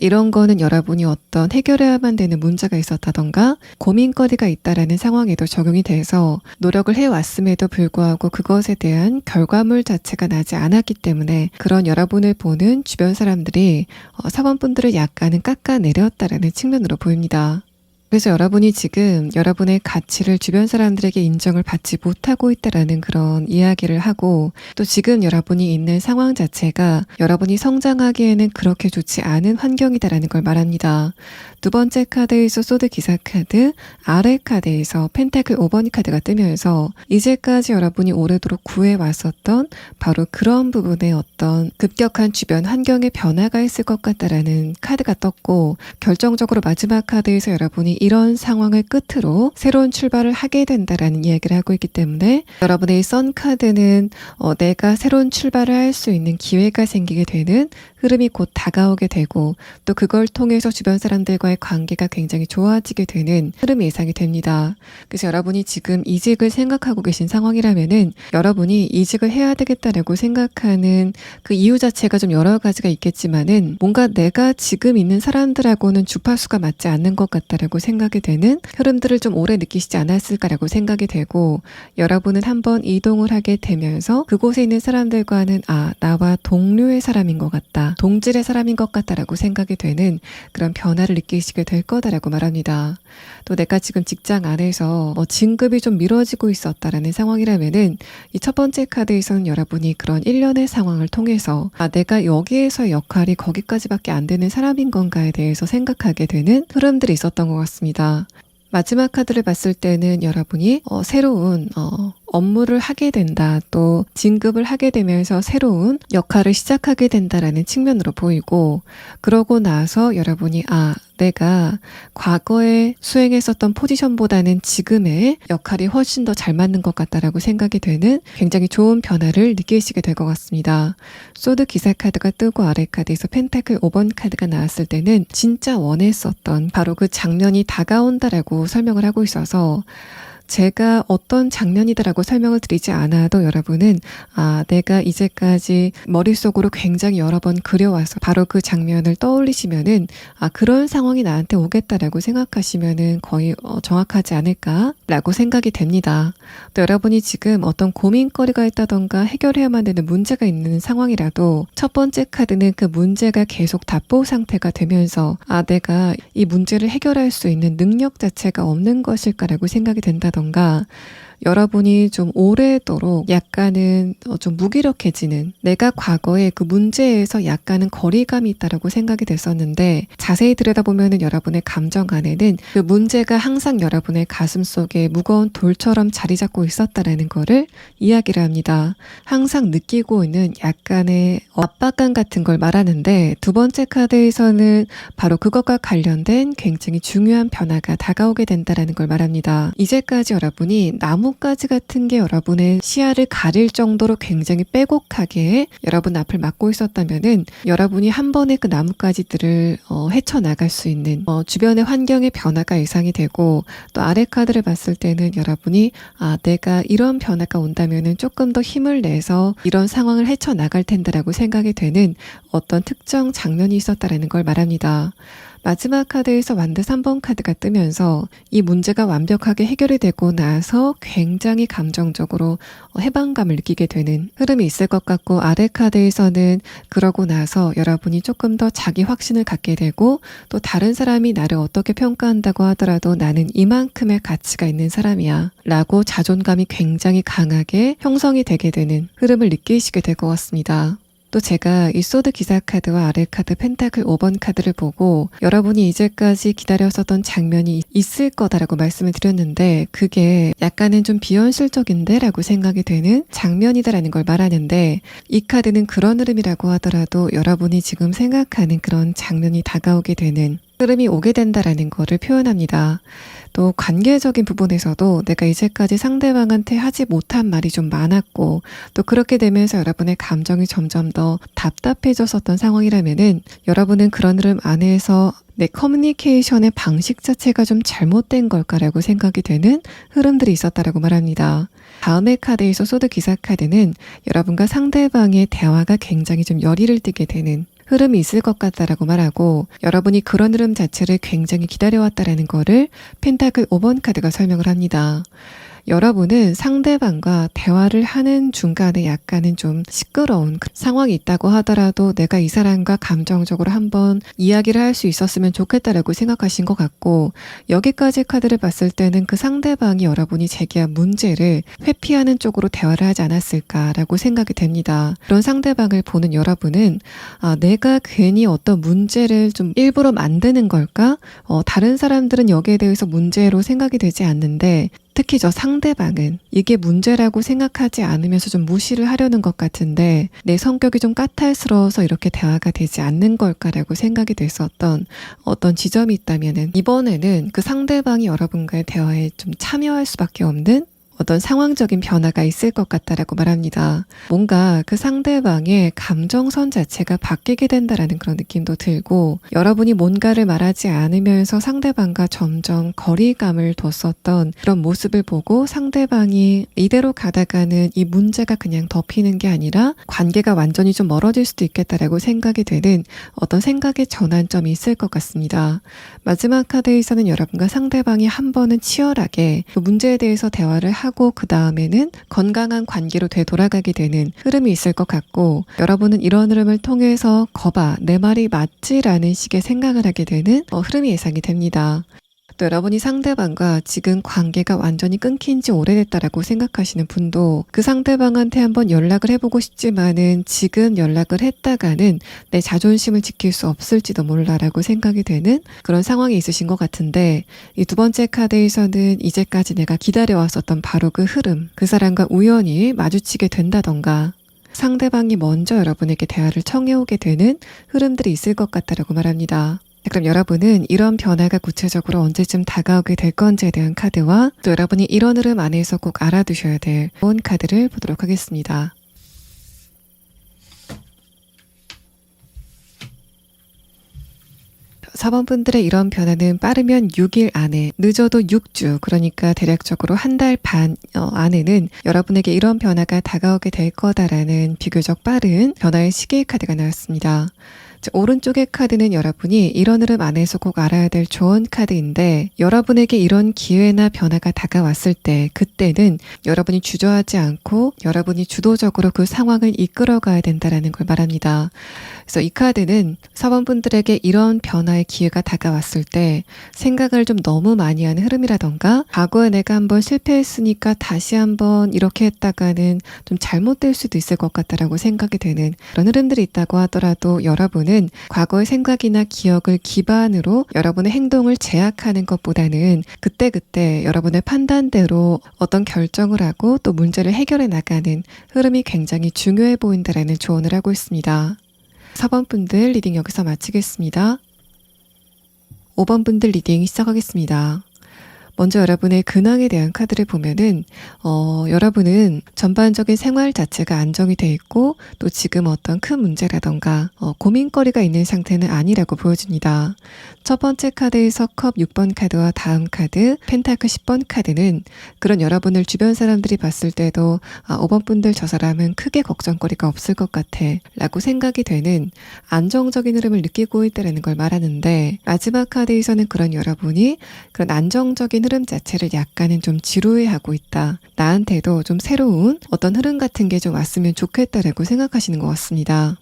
이런 거는 여러분이 어떤 해결해야만 되는 문제가 있었다던가 고민거리가 있다라는 상황에도 적용이 돼서 노력을 해왔음에도 불구하고 그것에 대한 결과물 자체가 나지 않았기 때문에 그런 여러분을 보는 주변 사람들이 사원분들을 약간은 깎아내렸다라는 측면으로 보입니다. 그래서 여러분이 지금 여러분의 가치를 주변 사람들에게 인정을 받지 못하고 있다라는 그런 이야기를 하고, 또 지금 여러분이 있는 상황 자체가 여러분이 성장하기에는 그렇게 좋지 않은 환경이다라는 걸 말합니다. 두 번째 카드에서 소드 기사 카드, 아래 카드에서 펜타클 5번 카드가 뜨면서 이제까지 여러분이 오래도록 구해왔었던 바로 그런 부분에 어떤 급격한 주변 환경의 변화가 있을 것 같다라는 카드가 떴고, 결정적으로 마지막 카드에서 여러분이 이런 상황을 끝으로 새로운 출발을 하게 된다라는 이야기를 하고 있기 때문에 여러분의 선 카드는 내가 새로운 출발을 할 수 있는 기회가 생기게 되는 흐름이 곧 다가오게 되고, 또 그걸 통해서 주변 사람들과의 관계가 굉장히 좋아지게 되는 흐름이 예상이 됩니다. 그래서 여러분이 지금 이직을 생각하고 계신 상황이라면은 여러분이 이직을 해야 되겠다라고 생각하는 그 이유 자체가 좀 여러 가지가 있겠지만은 뭔가 내가 지금 있는 사람들하고는 주파수가 맞지 않는 것 같다라고 생각이 되는 흐름들을 좀 오래 느끼시지 않았을까라고 생각이 되고, 여러분은 한번 이동을 하게 되면서 그곳에 있는 사람들과는 나와 동료의 사람인 것 같다, 동질의 사람인 것 같다라고 생각이 되는 그런 변화를 느끼시게 될 거다라고 말합니다. 또 내가 지금 직장 안에서 진급이 좀 미뤄지고 있었다라는 상황이라면은 이 첫 번째 카드에서는 여러분이 그런 일련의 상황을 통해서 내가 여기에서의 역할이 거기까지밖에 안 되는 사람인 건가에 대해서 생각하게 되는 흐름들이 있었던 것 같습니다. 마지막 카드를 봤을 때는 여러분이 새로운 업무를 하게 된다, 또 진급을 하게 되면서 새로운 역할을 시작하게 된다라는 측면으로 보이고, 그러고 나서 여러분이 내가 과거에 수행했었던 포지션보다는 지금의 역할이 훨씬 더 잘 맞는 것 같다라고 생각이 되는 굉장히 좋은 변화를 느끼시게 될 것 같습니다. 소드 기사 카드가 뜨고 아래 카드에서 펜타클 5번 카드가 나왔을 때는 진짜 원했었던 바로 그 장면이 다가온다라고 설명을 하고 있어서, 제가 어떤 장면이다라고 설명을 드리지 않아도 여러분은 내가 이제까지 머릿속으로 굉장히 여러 번 그려와서 바로 그 장면을 떠올리시면은 그런 상황이 나한테 오겠다라고 생각하시면은 거의 정확하지 않을까라고 생각이 됩니다. 또 여러분이 지금 어떤 고민거리가 있다던가 해결해야만 되는 문제가 있는 상황이라도 첫 번째 카드는 그 문제가 계속 답보 상태가 되면서 내가 이 문제를 해결할 수 있는 능력 자체가 없는 것일까라고 생각이 된다던가 여러분이 좀 오래도록 약간은 좀 무기력해지는 내가 과거에 그 문제에서 약간은 거리감이 있다라고 생각이 됐었는데 자세히 들여다보면은 여러분의 감정 안에는 그 문제가 항상 여러분의 가슴 속에 무거운 돌처럼 자리 잡고 있었다라는 거를 이야기를 합니다. 항상 느끼고 있는 약간의 압박감 같은 걸 말하는데 두 번째 카드에서는 바로 그것과 관련된 굉장히 중요한 변화가 다가오게 된다라는 걸 말합니다. 이제까지 여러분이 나뭇가지 같은 게 여러분의 시야를 가릴 정도로 굉장히 빼곡하게 여러분 앞을 막고 있었다면은 여러분이 한 번에 그 나뭇가지들을 헤쳐나갈 수 있는 주변의 환경의 변화가 예상이 되고 또 아래 카드를 봤을 때는 여러분이 내가 이런 변화가 온다면은 조금 더 힘을 내서 이런 상황을 헤쳐나갈 텐데라고 생각이 되는 어떤 특정 장면이 있었다라는 걸 말합니다. 마지막 카드에서 완드 3번 카드가 뜨면서 이 문제가 완벽하게 해결이 되고 나서 굉장히 감정적으로 해방감을 느끼게 되는 흐름이 있을 것 같고 아래 카드에서는 그러고 나서 여러분이 조금 더 자기 확신을 갖게 되고 또 다른 사람이 나를 어떻게 평가한다고 하더라도 나는 이만큼의 가치가 있는 사람이야 라고 자존감이 굉장히 강하게 형성이 되게 되는 흐름을 느끼시게 될 것 같습니다. 또 제가 이 소드 기사 카드와 아래 카드 펜타클 5번 카드를 보고 여러분이 이제까지 기다렸었던 장면이 있을 거다라고 말씀을 드렸는데 그게 약간은 좀 비현실적인데 라고 생각이 되는 장면이다라는 걸 말하는데 이 카드는 그런 흐름이라고 하더라도 여러분이 지금 생각하는 그런 장면이 다가오게 되는 흐름이 오게 된다라는 거를 표현합니다. 또 관계적인 부분에서도 내가 이제까지 상대방한테 하지 못한 말이 좀 많았고 또 그렇게 되면서 여러분의 감정이 점점 더 답답해졌었던 상황이라면은 여러분은 그런 흐름 안에서 내 커뮤니케이션의 방식 자체가 좀 잘못된 걸까라고 생각이 되는 흐름들이 있었다라고 말합니다. 다음의 카드에서 소드 기사 카드는 여러분과 상대방의 대화가 굉장히 좀 열의를 띠게 되는 흐름이 있을 것 같다라고 말하고 여러분이 그런 흐름 자체를 굉장히 기다려왔다라는 거를 펜타클 5번 카드가 설명을 합니다. 여러분은 상대방과 대화를 하는 중간에 약간은 좀 시끄러운 상황이 있다고 하더라도 내가 이 사람과 감정적으로 한번 이야기를 할 수 있었으면 좋겠다라고 생각하신 것 같고 여기까지 카드를 봤을 때는 그 상대방이 여러분이 제기한 문제를 회피하는 쪽으로 대화를 하지 않았을까라고 생각이 됩니다. 그런 상대방을 보는 여러분은 내가 괜히 어떤 문제를 좀 일부러 만드는 걸까? 다른 사람들은 여기에 대해서 문제로 생각이 되지 않는데 특히 저 상대방은 이게 문제라고 생각하지 않으면서 좀 무시를 하려는 것 같은데 내 성격이 좀 까탈스러워서 이렇게 대화가 되지 않는 걸까라고 생각이 됐었던 어떤 지점이 있다면은 이번에는 그 상대방이 여러분과의 대화에 좀 참여할 수밖에 없는 어떤 상황적인 변화가 있을 것 같다라고 말합니다. 뭔가 그 상대방의 감정선 자체가 바뀌게 된다라는 그런 느낌도 들고 여러분이 뭔가를 말하지 않으면서 상대방과 점점 거리감을 뒀었던 그런 모습을 보고 상대방이 이대로 가다가는 이 문제가 그냥 덮이는 게 아니라 관계가 완전히 좀 멀어질 수도 있겠다라고 생각이 되는 어떤 생각의 전환점이 있을 것 같습니다. 마지막 카드에서는 여러분과 상대방이 한 번은 치열하게 그 문제에 대해서 대화를 하고 그 다음에는 건강한 관계로 되돌아가게 되는 흐름이 있을 것 같고 여러분은 이런 흐름을 통해서 거봐 내 말이 맞지라는 식의 생각을 하게 되는 흐름이 예상이 됩니다. 또 여러분이 상대방과 지금 관계가 완전히 끊긴 지 오래됐다라고 생각하시는 분도 그 상대방한테 한번 연락을 해보고 싶지만은 지금 연락을 했다가는 내 자존심을 지킬 수 없을지도 몰라라고 생각이 되는 그런 상황이 있으신 것 같은데 이 두 번째 카드에서는 이제까지 내가 기다려왔었던 바로 그 흐름, 그 사람과 우연히 마주치게 된다던가 상대방이 먼저 여러분에게 대화를 청해오게 되는 흐름들이 있을 것 같다라고 말합니다. 그럼 여러분은 이런 변화가 구체적으로 언제쯤 다가오게 될 건지에 대한 카드와 또 여러분이 이런 흐름 안에서 꼭 알아두셔야 될 좋은 카드를 보도록 하겠습니다. 4번분들의 이런 변화는 빠르면 6일 안에, 늦어도 6주, 그러니까 대략적으로 한 달 반 안에는 여러분에게 이런 변화가 다가오게 될 거다라는 비교적 빠른 변화의 시계의 카드가 나왔습니다. 오른쪽의 카드는 여러분이 이런 흐름 안에서 꼭 알아야 될 조언 카드인데, 여러분에게 이런 기회나 변화가 다가왔을 때 그때는 여러분이 주저하지 않고 여러분이 주도적으로 그 상황을 이끌어가야 된다는 걸 말합니다. 그래서 이 카드는 4번분들에게 이런 변화의 기회가 다가왔을 때 생각을 좀 너무 많이 하는 흐름이라던가, 과거에 내가 한번 실패했으니까 다시 한번 이렇게 했다가는 좀 잘못될 수도 있을 것 같다라고 생각이 되는 그런 흐름들이 있다고 하더라도, 여러분은 과거의 생각이나 기억을 기반으로 여러분의 행동을 제약하는 것보다는 그때그때 여러분의 판단대로 어떤 결정을 하고 또 문제를 해결해 나가는 흐름이 굉장히 중요해 보인다라는 조언을 하고 있습니다. 4번분들 리딩 여기서 마치겠습니다. 5번분들 리딩 시작하겠습니다. 먼저 여러분의 근황에 대한 카드를 보면은 여러분은 전반적인 생활 자체가 안정이 돼 있고, 또 지금 어떤 큰 문제라던가 고민거리가 있는 상태는 아니라고 보여집니다. 첫 번째 카드에서 컵 6번 카드와 다음 카드 펜타클 10번 카드는 그런 여러분을 주변 사람들이 봤을 때도 5번분들 저 사람은 크게 걱정거리가 없을 것 같아 라고 생각이 되는 안정적인 흐름을 느끼고 있다는 걸 말하는데, 마지막 카드에서는 그런 여러분이 그런 안정적인 흐름 자체를 약간은 좀 지루해하고 있다, 나한테도 좀 새로운 어떤 흐름 같은 게 좀 왔으면 좋겠다라고 생각하시는 것 같습니다.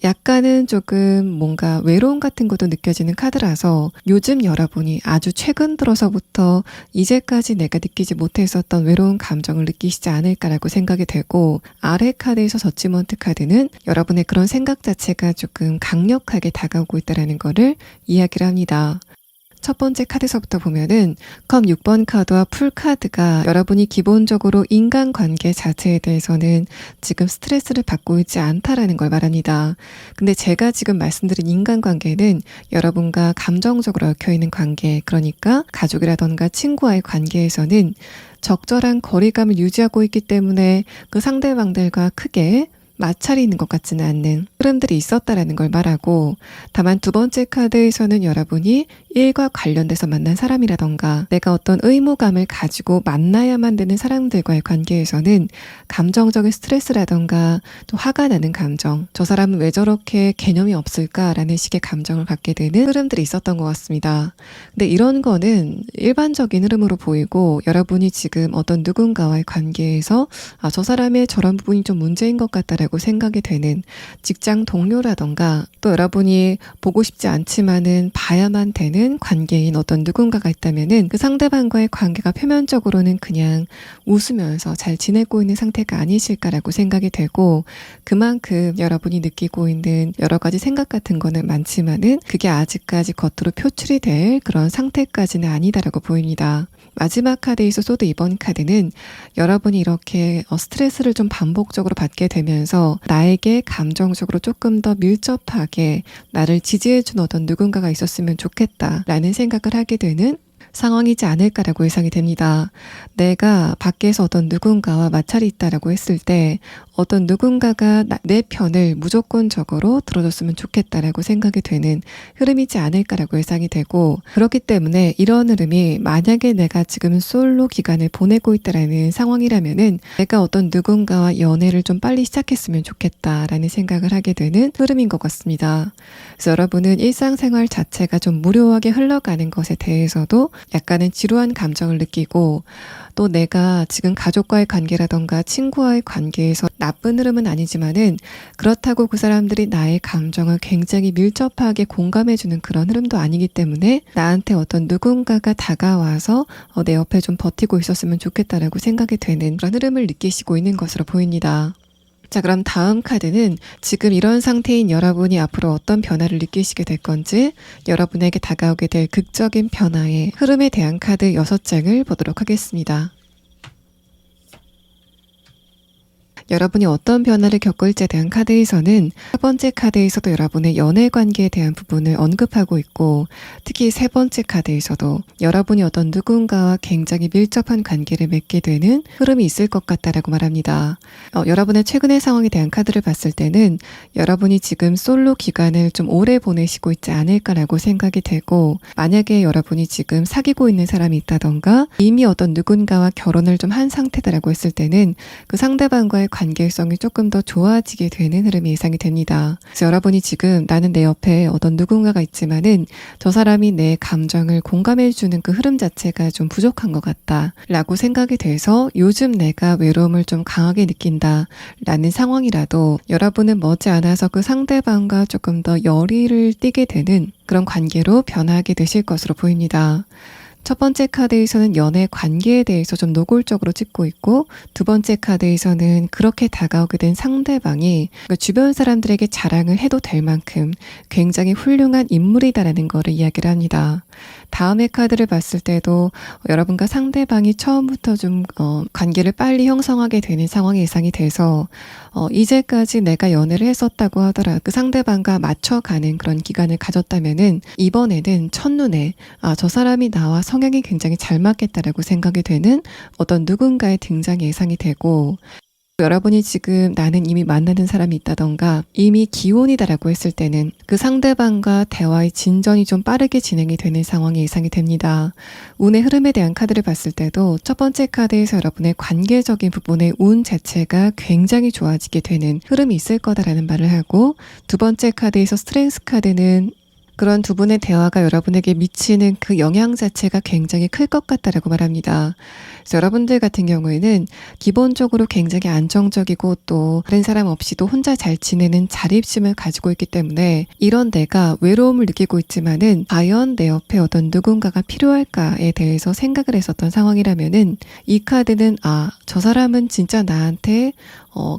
약간은 조금 뭔가 외로움 같은 것도 느껴지는 카드라서 요즘 여러분이 아주 최근 들어서부터 이제까지 내가 느끼지 못했었던 외로운 감정을 느끼시지 않을까라고 생각이 되고, 아래 카드에서 저지먼트 카드는 여러분의 그런 생각 자체가 조금 강력하게 다가오고 있다는 거를 이야기를 합니다. 첫 번째 카드에서부터 보면은 컵 6번 카드와 풀 카드가 여러분이 기본적으로 인간관계 자체에 대해서는 지금 스트레스를 받고 있지 않다라는 걸 말합니다. 근데 제가 지금 말씀드린 인간관계는 여러분과 감정적으로 얽혀있는 관계, 그러니까 가족이라던가 친구와의 관계에서는 적절한 거리감을 유지하고 있기 때문에 그 상대방들과 크게 마찰이 있는 것 같지는 않는 흐름들이 있었다라는 걸 말하고, 다만 두 번째 카드에서는 여러분이 일과 관련돼서 만난 사람이라던가 내가 어떤 의무감을 가지고 만나야만 되는 사람들과의 관계에서는 감정적인 스트레스라던가 또 화가 나는 감정, 저 사람은 왜 저렇게 개념이 없을까라는 식의 감정을 갖게 되는 흐름들이 있었던 것 같습니다. 근데 이런 거는 일반적인 흐름으로 보이고, 여러분이 지금 어떤 누군가와의 관계에서 저 사람의 저런 부분이 좀 문제인 것 같다라고 생각이 되는 직장 동료라던가, 또 여러분이 보고 싶지 않지만은 봐야만 되는 관계인 어떤 누군가가 있다면은 그 상대방과의 관계가 표면적으로는 그냥 웃으면서 잘 지내고 있는 상태가 아니실까라고 생각이 되고, 그만큼 여러분이 느끼고 있는 여러 가지 생각 같은 거는 많지만은 그게 아직까지 겉으로 표출이 될 그런 상태까지는 아니다라고 보입니다. 마지막 카드에서 소드 2번 카드는 여러분이 이렇게 스트레스를 좀 반복적으로 받게 되면서 나에게 감정적으로 조금 더 밀접하게 나를 지지해준 어떤 누군가가 있었으면 좋겠다라는 생각을 하게 되는 상황이지 않을까라고 예상이 됩니다. 내가 밖에서 어떤 누군가와 마찰이 있다라고 했을 때 어떤 누군가가 내 편을 무조건적으로 들어줬으면 좋겠다라고 생각이 되는 흐름이지 않을까라고 예상이 되고, 그렇기 때문에 이런 흐름이 만약에 내가 지금 솔로 기간을 보내고 있다라는 상황이라면은 내가 어떤 누군가와 연애를 좀 빨리 시작했으면 좋겠다라는 생각을 하게 되는 흐름인 것 같습니다. 그래서 여러분은 일상생활 자체가 좀 무료하게 흘러가는 것에 대해서도 약간은 지루한 감정을 느끼고, 또 내가 지금 가족과의 관계라던가 친구와의 관계에서 나쁜 흐름은 아니지만은 그렇다고 그 사람들이 나의 감정을 굉장히 밀접하게 공감해주는 그런 흐름도 아니기 때문에 나한테 어떤 누군가가 다가와서 내 옆에 좀 버티고 있었으면 좋겠다라고 생각이 되는 그런 흐름을 느끼시고 있는 것으로 보입니다. 자, 그럼 다음 카드는 지금 이런 상태인 여러분이 앞으로 어떤 변화를 느끼시게 될 건지, 여러분에게 다가오게 될 극적인 변화의 흐름에 대한 카드 6장을 보도록 하겠습니다. 여러분이 어떤 변화를 겪을지에 대한 카드에서는 첫 번째 카드에서도 여러분의 연애 관계에 대한 부분을 언급하고 있고, 특히 세 번째 카드에서도 여러분이 어떤 누군가와 굉장히 밀접한 관계를 맺게 되는 흐름이 있을 것 같다라고 말합니다. 여러분의 최근의 상황에 대한 카드를 봤을 때는 여러분이 지금 솔로 기간을 좀 오래 보내시고 있지 않을까라고 생각이 되고, 만약에 여러분이 지금 사귀고 있는 사람이 있다던가 이미 어떤 누군가와 결혼을 좀 한 상태다라고 했을 때는 그 상대방과의 관계성이 조금 더 좋아지게 되는 흐름이 예상이 됩니다. 그래서 여러분이 지금 나는 내 옆에 어떤 누군가가 있지만은 저 사람이 내 감정을 공감해주는 그 흐름 자체가 좀 부족한 것 같다 라고 생각이 돼서 요즘 내가 외로움을 좀 강하게 느낀다 라는 상황이라도 여러분은 머지않아서 그 상대방과 조금 더 열의를 띠게 되는 그런 관계로 변화하게 되실 것으로 보입니다. 첫 번째 카드에서는 연애 관계에 대해서 좀 노골적으로 짚고 있고, 두 번째 카드에서는 그렇게 다가오게 된 상대방이 주변 사람들에게 자랑을 해도 될 만큼 굉장히 훌륭한 인물이다라는 거를 이야기를 합니다. 다음의 카드를 봤을 때도 여러분과 상대방이 처음부터 좀 관계를 빨리 형성하게 되는 상황이 예상이 돼서 이제까지 내가 연애를 했었다고 하더라도 그 상대방과 맞춰가는 그런 기간을 가졌다면은 이번에는 첫눈에 저 사람이 나와 성향이 굉장히 잘 맞겠다라고 생각이 되는 어떤 누군가의 등장이 예상이 되고, 여러분이 지금 나는 이미 만나는 사람이 있다던가 이미 기혼이다라고 했을 때는 그 상대방과 대화의 진전이 좀 빠르게 진행이 되는 상황이 예상이 됩니다. 운의 흐름에 대한 카드를 봤을 때도 첫 번째 카드에서 여러분의 관계적인 부분의 운 자체가 굉장히 좋아지게 되는 흐름이 있을 거다라는 말을 하고, 두 번째 카드에서 스트렝스 카드는 그런 두 분의 대화가 여러분에게 미치는 그 영향 자체가 굉장히 클 것 같다라고 말합니다. 그래서 여러분들 같은 경우에는 기본적으로 굉장히 안정적이고 또 다른 사람 없이도 혼자 잘 지내는 자립심을 가지고 있기 때문에 이런 내가 외로움을 느끼고 있지만은 과연 내 옆에 어떤 누군가가 필요할까에 대해서 생각을 했었던 상황이라면은 이 카드는 저 사람은 진짜 나한테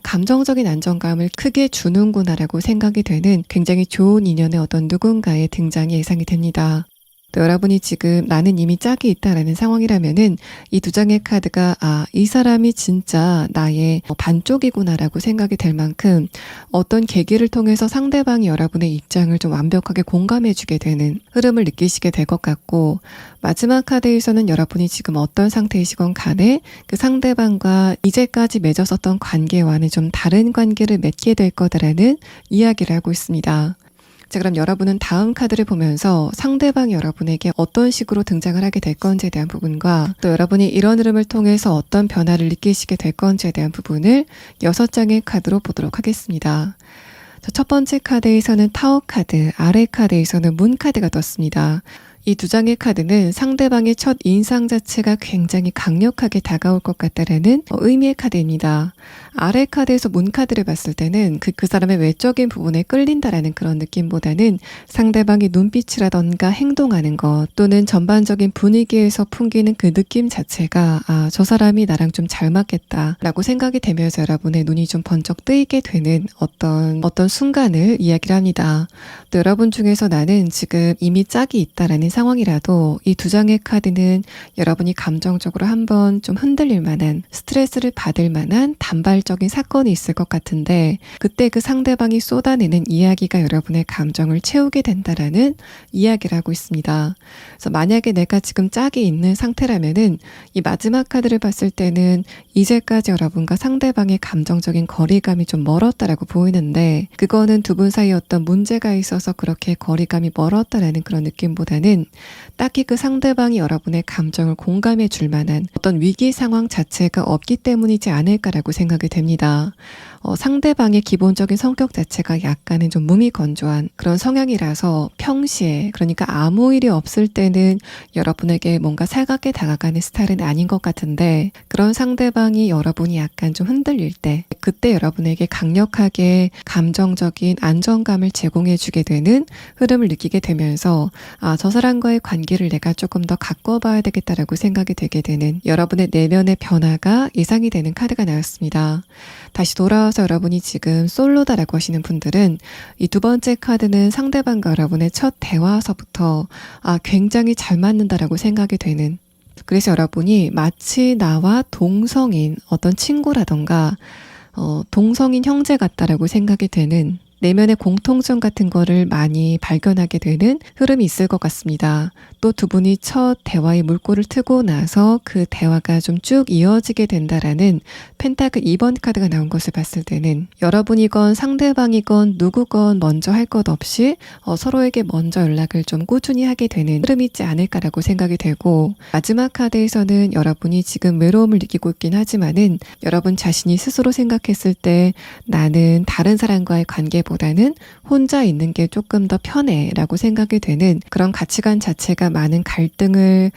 감정적인 안정감을 크게 주는구나라고 생각이 되는 굉장히 좋은 인연의 어떤 누군가의 등장이 예상이 됩니다. 또 여러분이 지금 나는 이미 짝이 있다라는 상황이라면은 이 두 장의 카드가 이 사람이 진짜 나의 반쪽이구나라고 생각이 될 만큼 어떤 계기를 통해서 상대방이 여러분의 입장을 좀 완벽하게 공감해주게 되는 흐름을 느끼시게 될 것 같고, 마지막 카드에서는 여러분이 지금 어떤 상태이시건 간에 그 상대방과 이제까지 맺었었던 관계와는 좀 다른 관계를 맺게 될 거다라는 이야기를 하고 있습니다. 자, 그럼 여러분은 다음 카드를 보면서 상대방이 여러분에게 어떤 식으로 등장을 하게 될 건지에 대한 부분과 또 여러분이 이런 흐름을 통해서 어떤 변화를 느끼시게 될 건지에 대한 부분을 6장의 카드로 보도록 하겠습니다. 첫 번째 카드에서는 타워 카드, 아래 카드에서는 문 카드가 떴습니다. 이 두 장의 카드는 상대방의 첫 인상 자체가 굉장히 강력하게 다가올 것 같다라는 의미의 카드입니다. 아래 카드에서 문 카드를 봤을 때는 그 사람의 외적인 부분에 끌린다라는 그런 느낌보다는 상대방이 눈빛이라던가 행동하는 것 또는 전반적인 분위기에서 풍기는 그 느낌 자체가 저 사람이 나랑 좀 잘 맞겠다라고 생각이 되면서 여러분의 눈이 좀 번쩍 뜨이게 되는 어떤 순간을 이야기를 합니다. 또 여러분 중에서 나는 지금 이미 짝이 있다라는 상황이라도 이 두 장의 카드는 여러분이 감정적으로 한번 좀 흔들릴 만한 스트레스를 받을 만한 단발적인 사건이 있을 것 같은데, 그때 그 상대방이 쏟아내는 이야기가 여러분의 감정을 채우게 된다라는 이야기를 하고 있습니다. 그래서 만약에 내가 지금 짝이 있는 상태라면은 이 마지막 카드를 봤을 때는 이제까지 여러분과 상대방의 감정적인 거리감이 좀 멀었다라고 보이는데, 그거는 두 분 사이에 어떤 문제가 있어서 그렇게 거리감이 멀었다라는 그런 느낌보다는 딱히 그 상대방이 여러분의 감정을 공감해 줄 만한 어떤 위기 상황 자체가 없기 때문이지 않을까라고 생각이 됩니다. 상대방의 기본적인 성격 자체가 약간은 좀 무미건조한 그런 성향이라서 평시에, 그러니까 아무 일이 없을 때는 여러분에게 뭔가 살갑게 다가가는 스타일은 아닌 것 같은데, 그런 상대방이 여러분이 약간 좀 흔들릴 때 그때 여러분에게 강력하게 감정적인 안정감을 제공해주게 되는 흐름을 느끼게 되면서 저 사람과의 관계를 내가 조금 더 가꿔봐야 되겠다라고 생각이 되게 되는 여러분의 내면의 변화가 예상이 되는 카드가 나왔습니다. 다시 돌아와서 여러분이 지금 솔로다라고 하시는 분들은 이 두 번째 카드는 상대방과 여러분의 첫 대화서부터 굉장히 잘 맞는다라고 생각이 되는, 그래서 여러분이 마치 나와 동성인 어떤 친구라던가 동성인 형제 같다라고 생각이 되는 내면의 공통점 같은 거를 많이 발견하게 되는 흐름이 있을 것 같습니다. 또 두 분이 첫 대화의 물꼬를 트고 나서 그 대화가 좀 쭉 이어지게 된다라는 펜타클 2번 카드가 나온 것을 봤을 때는 여러분이건 상대방이건 누구건 먼저 할 것 없이 서로에게 먼저 연락을 좀 꾸준히 하게 되는 흐름이 있지 않을까라고 생각이 되고, 마지막 카드에서는 여러분이 지금 외로움을 느끼고 있긴 하지만은 여러분 자신이 스스로 생각했을 때 나는 다른 사람과의 관계보다는 혼자 있는 게 조금 더 편해 라고 생각이 되는 그런 가치관 자체가 많은 갈등을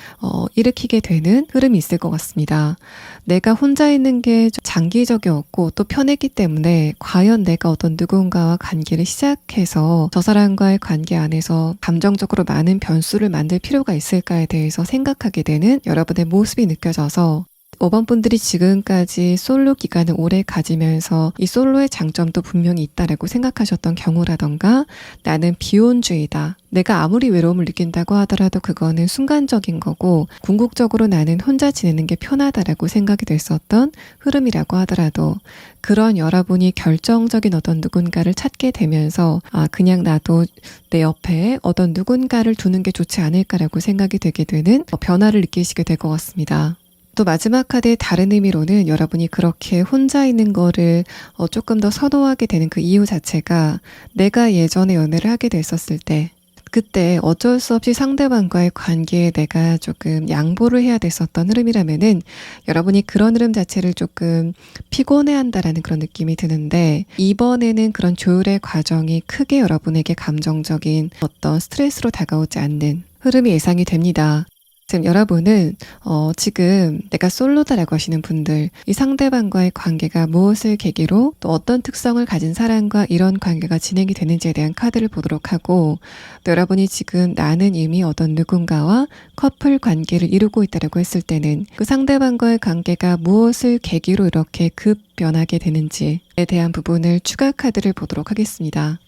일으키게 되는 흐름이 있을 것 같습니다. 내가 혼자 있는 게 좀 장기적이었고 또 편했기 때문에 과연 내가 어떤 누군가와 관계를 시작해서 저 사람과의 관계 안에서 감정적으로 많은 변수를 만들 필요가 있을까에 대해서 생각하게 되는 여러분의 모습이 느껴져서 5번 분들이 지금까지 솔로 기간을 오래 가지면서 이 솔로의 장점도 분명히 있다라고 생각하셨던 경우라던가, 나는 비혼주의다, 내가 아무리 외로움을 느낀다고 하더라도 그거는 순간적인 거고 궁극적으로 나는 혼자 지내는 게 편하다라고 생각이 됐었던 흐름이라고 하더라도, 그런 여러분이 결정적인 어떤 누군가를 찾게 되면서 그냥 나도 내 옆에 어떤 누군가를 두는 게 좋지 않을까라고 생각이 되게 되는 변화를 느끼시게 될 것 같습니다. 또 마지막 카드의 다른 의미로는 여러분이 그렇게 혼자 있는 거를 조금 더 선호하게 되는 그 이유 자체가, 내가 예전에 연애를 하게 됐었을 때 그때 어쩔 수 없이 상대방과의 관계에 내가 조금 양보를 해야 됐었던 흐름이라면은 여러분이 그런 흐름 자체를 조금 피곤해한다라는 그런 느낌이 드는데, 이번에는 그런 조율의 과정이 크게 여러분에게 감정적인 어떤 스트레스로 다가오지 않는 흐름이 예상이 됩니다. 지금 여러분은 지금 내가 솔로다라고 하시는 분들, 이 상대방과의 관계가 무엇을 계기로 또 어떤 특성을 가진 사람과 이런 관계가 진행이 되는지에 대한 카드를 보도록 하고, 또 여러분이 지금 나는 이미 어떤 누군가와 커플 관계를 이루고 있다라고 했을 때는 그 상대방과의 관계가 무엇을 계기로 이렇게 급 변하게 되는지에 대한 부분을 추가 카드를 보도록 하겠습니다.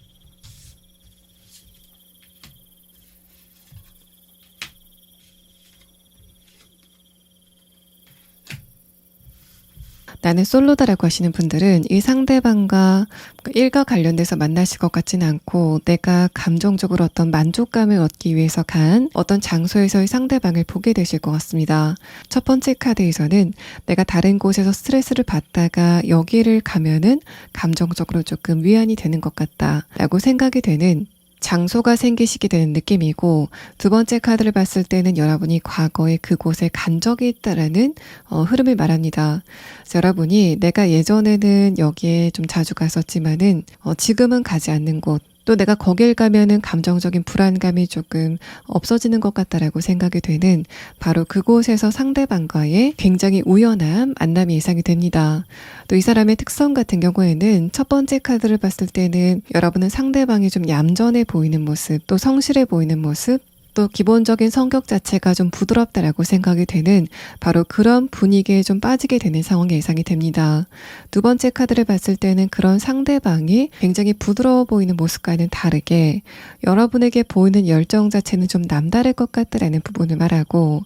나는 솔로다라고 하시는 분들은 이 상대방과 일과 관련돼서 만나실 것 같지는 않고, 내가 감정적으로 어떤 만족감을 얻기 위해서 간 어떤 장소에서의 상대방을 보게 되실 것 같습니다. 첫 번째 카드에서는 내가 다른 곳에서 스트레스를 받다가 여기를 가면은 감정적으로 조금 위안이 되는 것 같다라고 생각이 되는 장소가 생기시게 되는 느낌이고, 두 번째 카드를 봤을 때는 여러분이 과거에 그곳에 간 적이 있다라는 흐름을 말합니다. 그래서 여러분이 내가 예전에는 여기에 좀 자주 갔었지만은 지금은 가지 않는 곳, 또 내가 거길 가면은 감정적인 불안감이 조금 없어지는 것 같다라고 생각이 되는 바로 그곳에서 상대방과의 굉장히 우연한 만남이 예상이 됩니다. 또 이 사람의 특성 같은 경우에는 첫 번째 카드를 봤을 때는 여러분은 상대방이 좀 얌전해 보이는 모습, 또 성실해 보이는 모습, 또 기본적인 성격 자체가 좀 부드럽다라고 생각이 되는 바로 그런 분위기에 좀 빠지게 되는 상황이 예상이 됩니다. 두 번째 카드를 봤을 때는 그런 상대방이 굉장히 부드러워 보이는 모습과는 다르게 여러분에게 보이는 열정 자체는 좀 남다를 것 같다라는 부분을 말하고,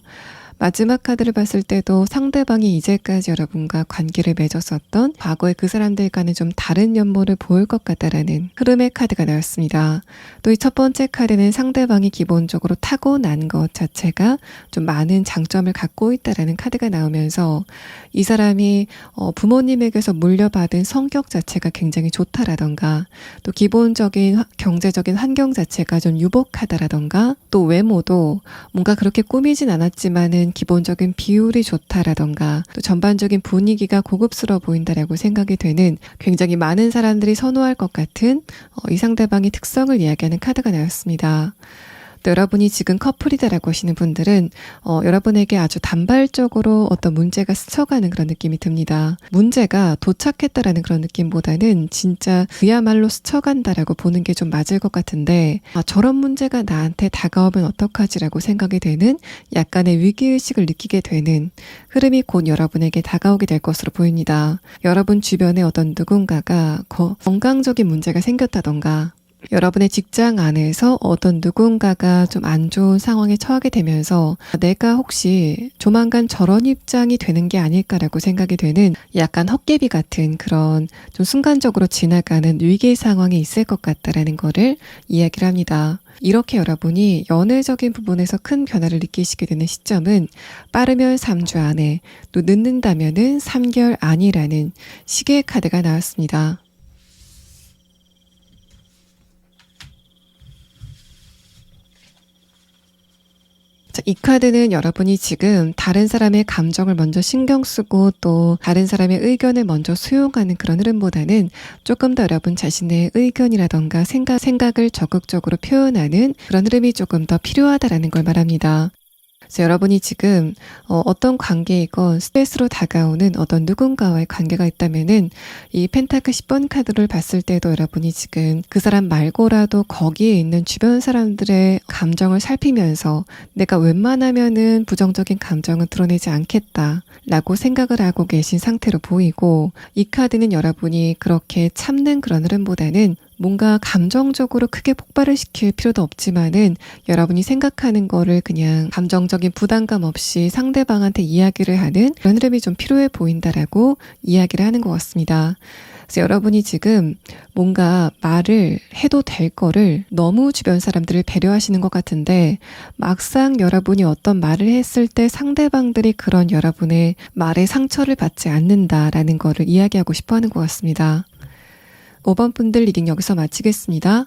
마지막 카드를 봤을 때도 상대방이 이제까지 여러분과 관계를 맺었었던 과거의 그 사람들과는 좀 다른 면모를 보일 것 같다라는 흐름의 카드가 나왔습니다. 또 이 첫 번째 카드는 상대방이 기본적으로 타고난 것 자체가 좀 많은 장점을 갖고 있다라는 카드가 나오면서, 이 사람이 부모님에게서 물려받은 성격 자체가 굉장히 좋다라던가, 또 기본적인 경제적인 환경 자체가 좀 유복하다라던가, 또 외모도 뭔가 그렇게 꾸미진 않았지만은 기본적인 비율이 좋다라던가, 또 전반적인 분위기가 고급스러워 보인다라고 생각이 되는 굉장히 많은 사람들이 선호할 것 같은 이 상대방의 특성을 이야기하는 카드가 나왔습니다. 또 여러분이 지금 커플이다라고 하시는 분들은 여러분에게 아주 단발적으로 어떤 문제가 스쳐가는 그런 느낌이 듭니다. 문제가 도착했다라는 그런 느낌보다는 진짜 그야말로 스쳐간다라고 보는 게 좀 맞을 것 같은데, 저런 문제가 나한테 다가오면 어떡하지라고 생각이 되는 약간의 위기의식을 느끼게 되는 흐름이 곧 여러분에게 다가오게 될 것으로 보입니다. 여러분 주변에 어떤 누군가가 건강적인 문제가 생겼다던가, 여러분의 직장 안에서 어떤 누군가가 좀 안 좋은 상황에 처하게 되면서 내가 혹시 조만간 저런 입장이 되는 게 아닐까라고 생각이 되는 약간 헛개비 같은 그런 좀 순간적으로 지나가는 위기 상황이 있을 것 같다라는 거를 이야기를 합니다. 이렇게 여러분이 연애적인 부분에서 큰 변화를 느끼시게 되는 시점은 빠르면 3주 안에, 또 늦는다면은 3개월 안이라는 시계의 카드가 나왔습니다. 자, 이 카드는 여러분이 지금 다른 사람의 감정을 먼저 신경 쓰고 또 다른 사람의 의견을 먼저 수용하는 그런 흐름보다는 조금 더 여러분 자신의 의견이라던가 생각을 적극적으로 표현하는 그런 흐름이 조금 더 필요하다라는 걸 말합니다. 그래서 여러분이 지금 어떤 관계이건 스트레스로 다가오는 어떤 누군가와의 관계가 있다면은 이 펜타클 10번 카드를 봤을 때도 여러분이 지금 그 사람 말고라도 거기에 있는 주변 사람들의 감정을 살피면서 내가 웬만하면은 부정적인 감정은 드러내지 않겠다라고 생각을 하고 계신 상태로 보이고, 이 카드는 여러분이 그렇게 참는 그런 흐름보다는 뭔가 감정적으로 크게 폭발을 시킬 필요도 없지만은 여러분이 생각하는 거를 그냥 감정적인 부담감 없이 상대방한테 이야기를 하는 그런 흐름이 좀 필요해 보인다라고 이야기를 하는 것 같습니다. 그래서 여러분이 지금 뭔가 말을 해도 될 거를 너무 주변 사람들을 배려하시는 것 같은데, 막상 여러분이 어떤 말을 했을 때 상대방들이 그런 여러분의 말에 상처를 받지 않는다라는 거를 이야기하고 싶어 하는 것 같습니다. 5번 분들 리딩 여기서 마치겠습니다.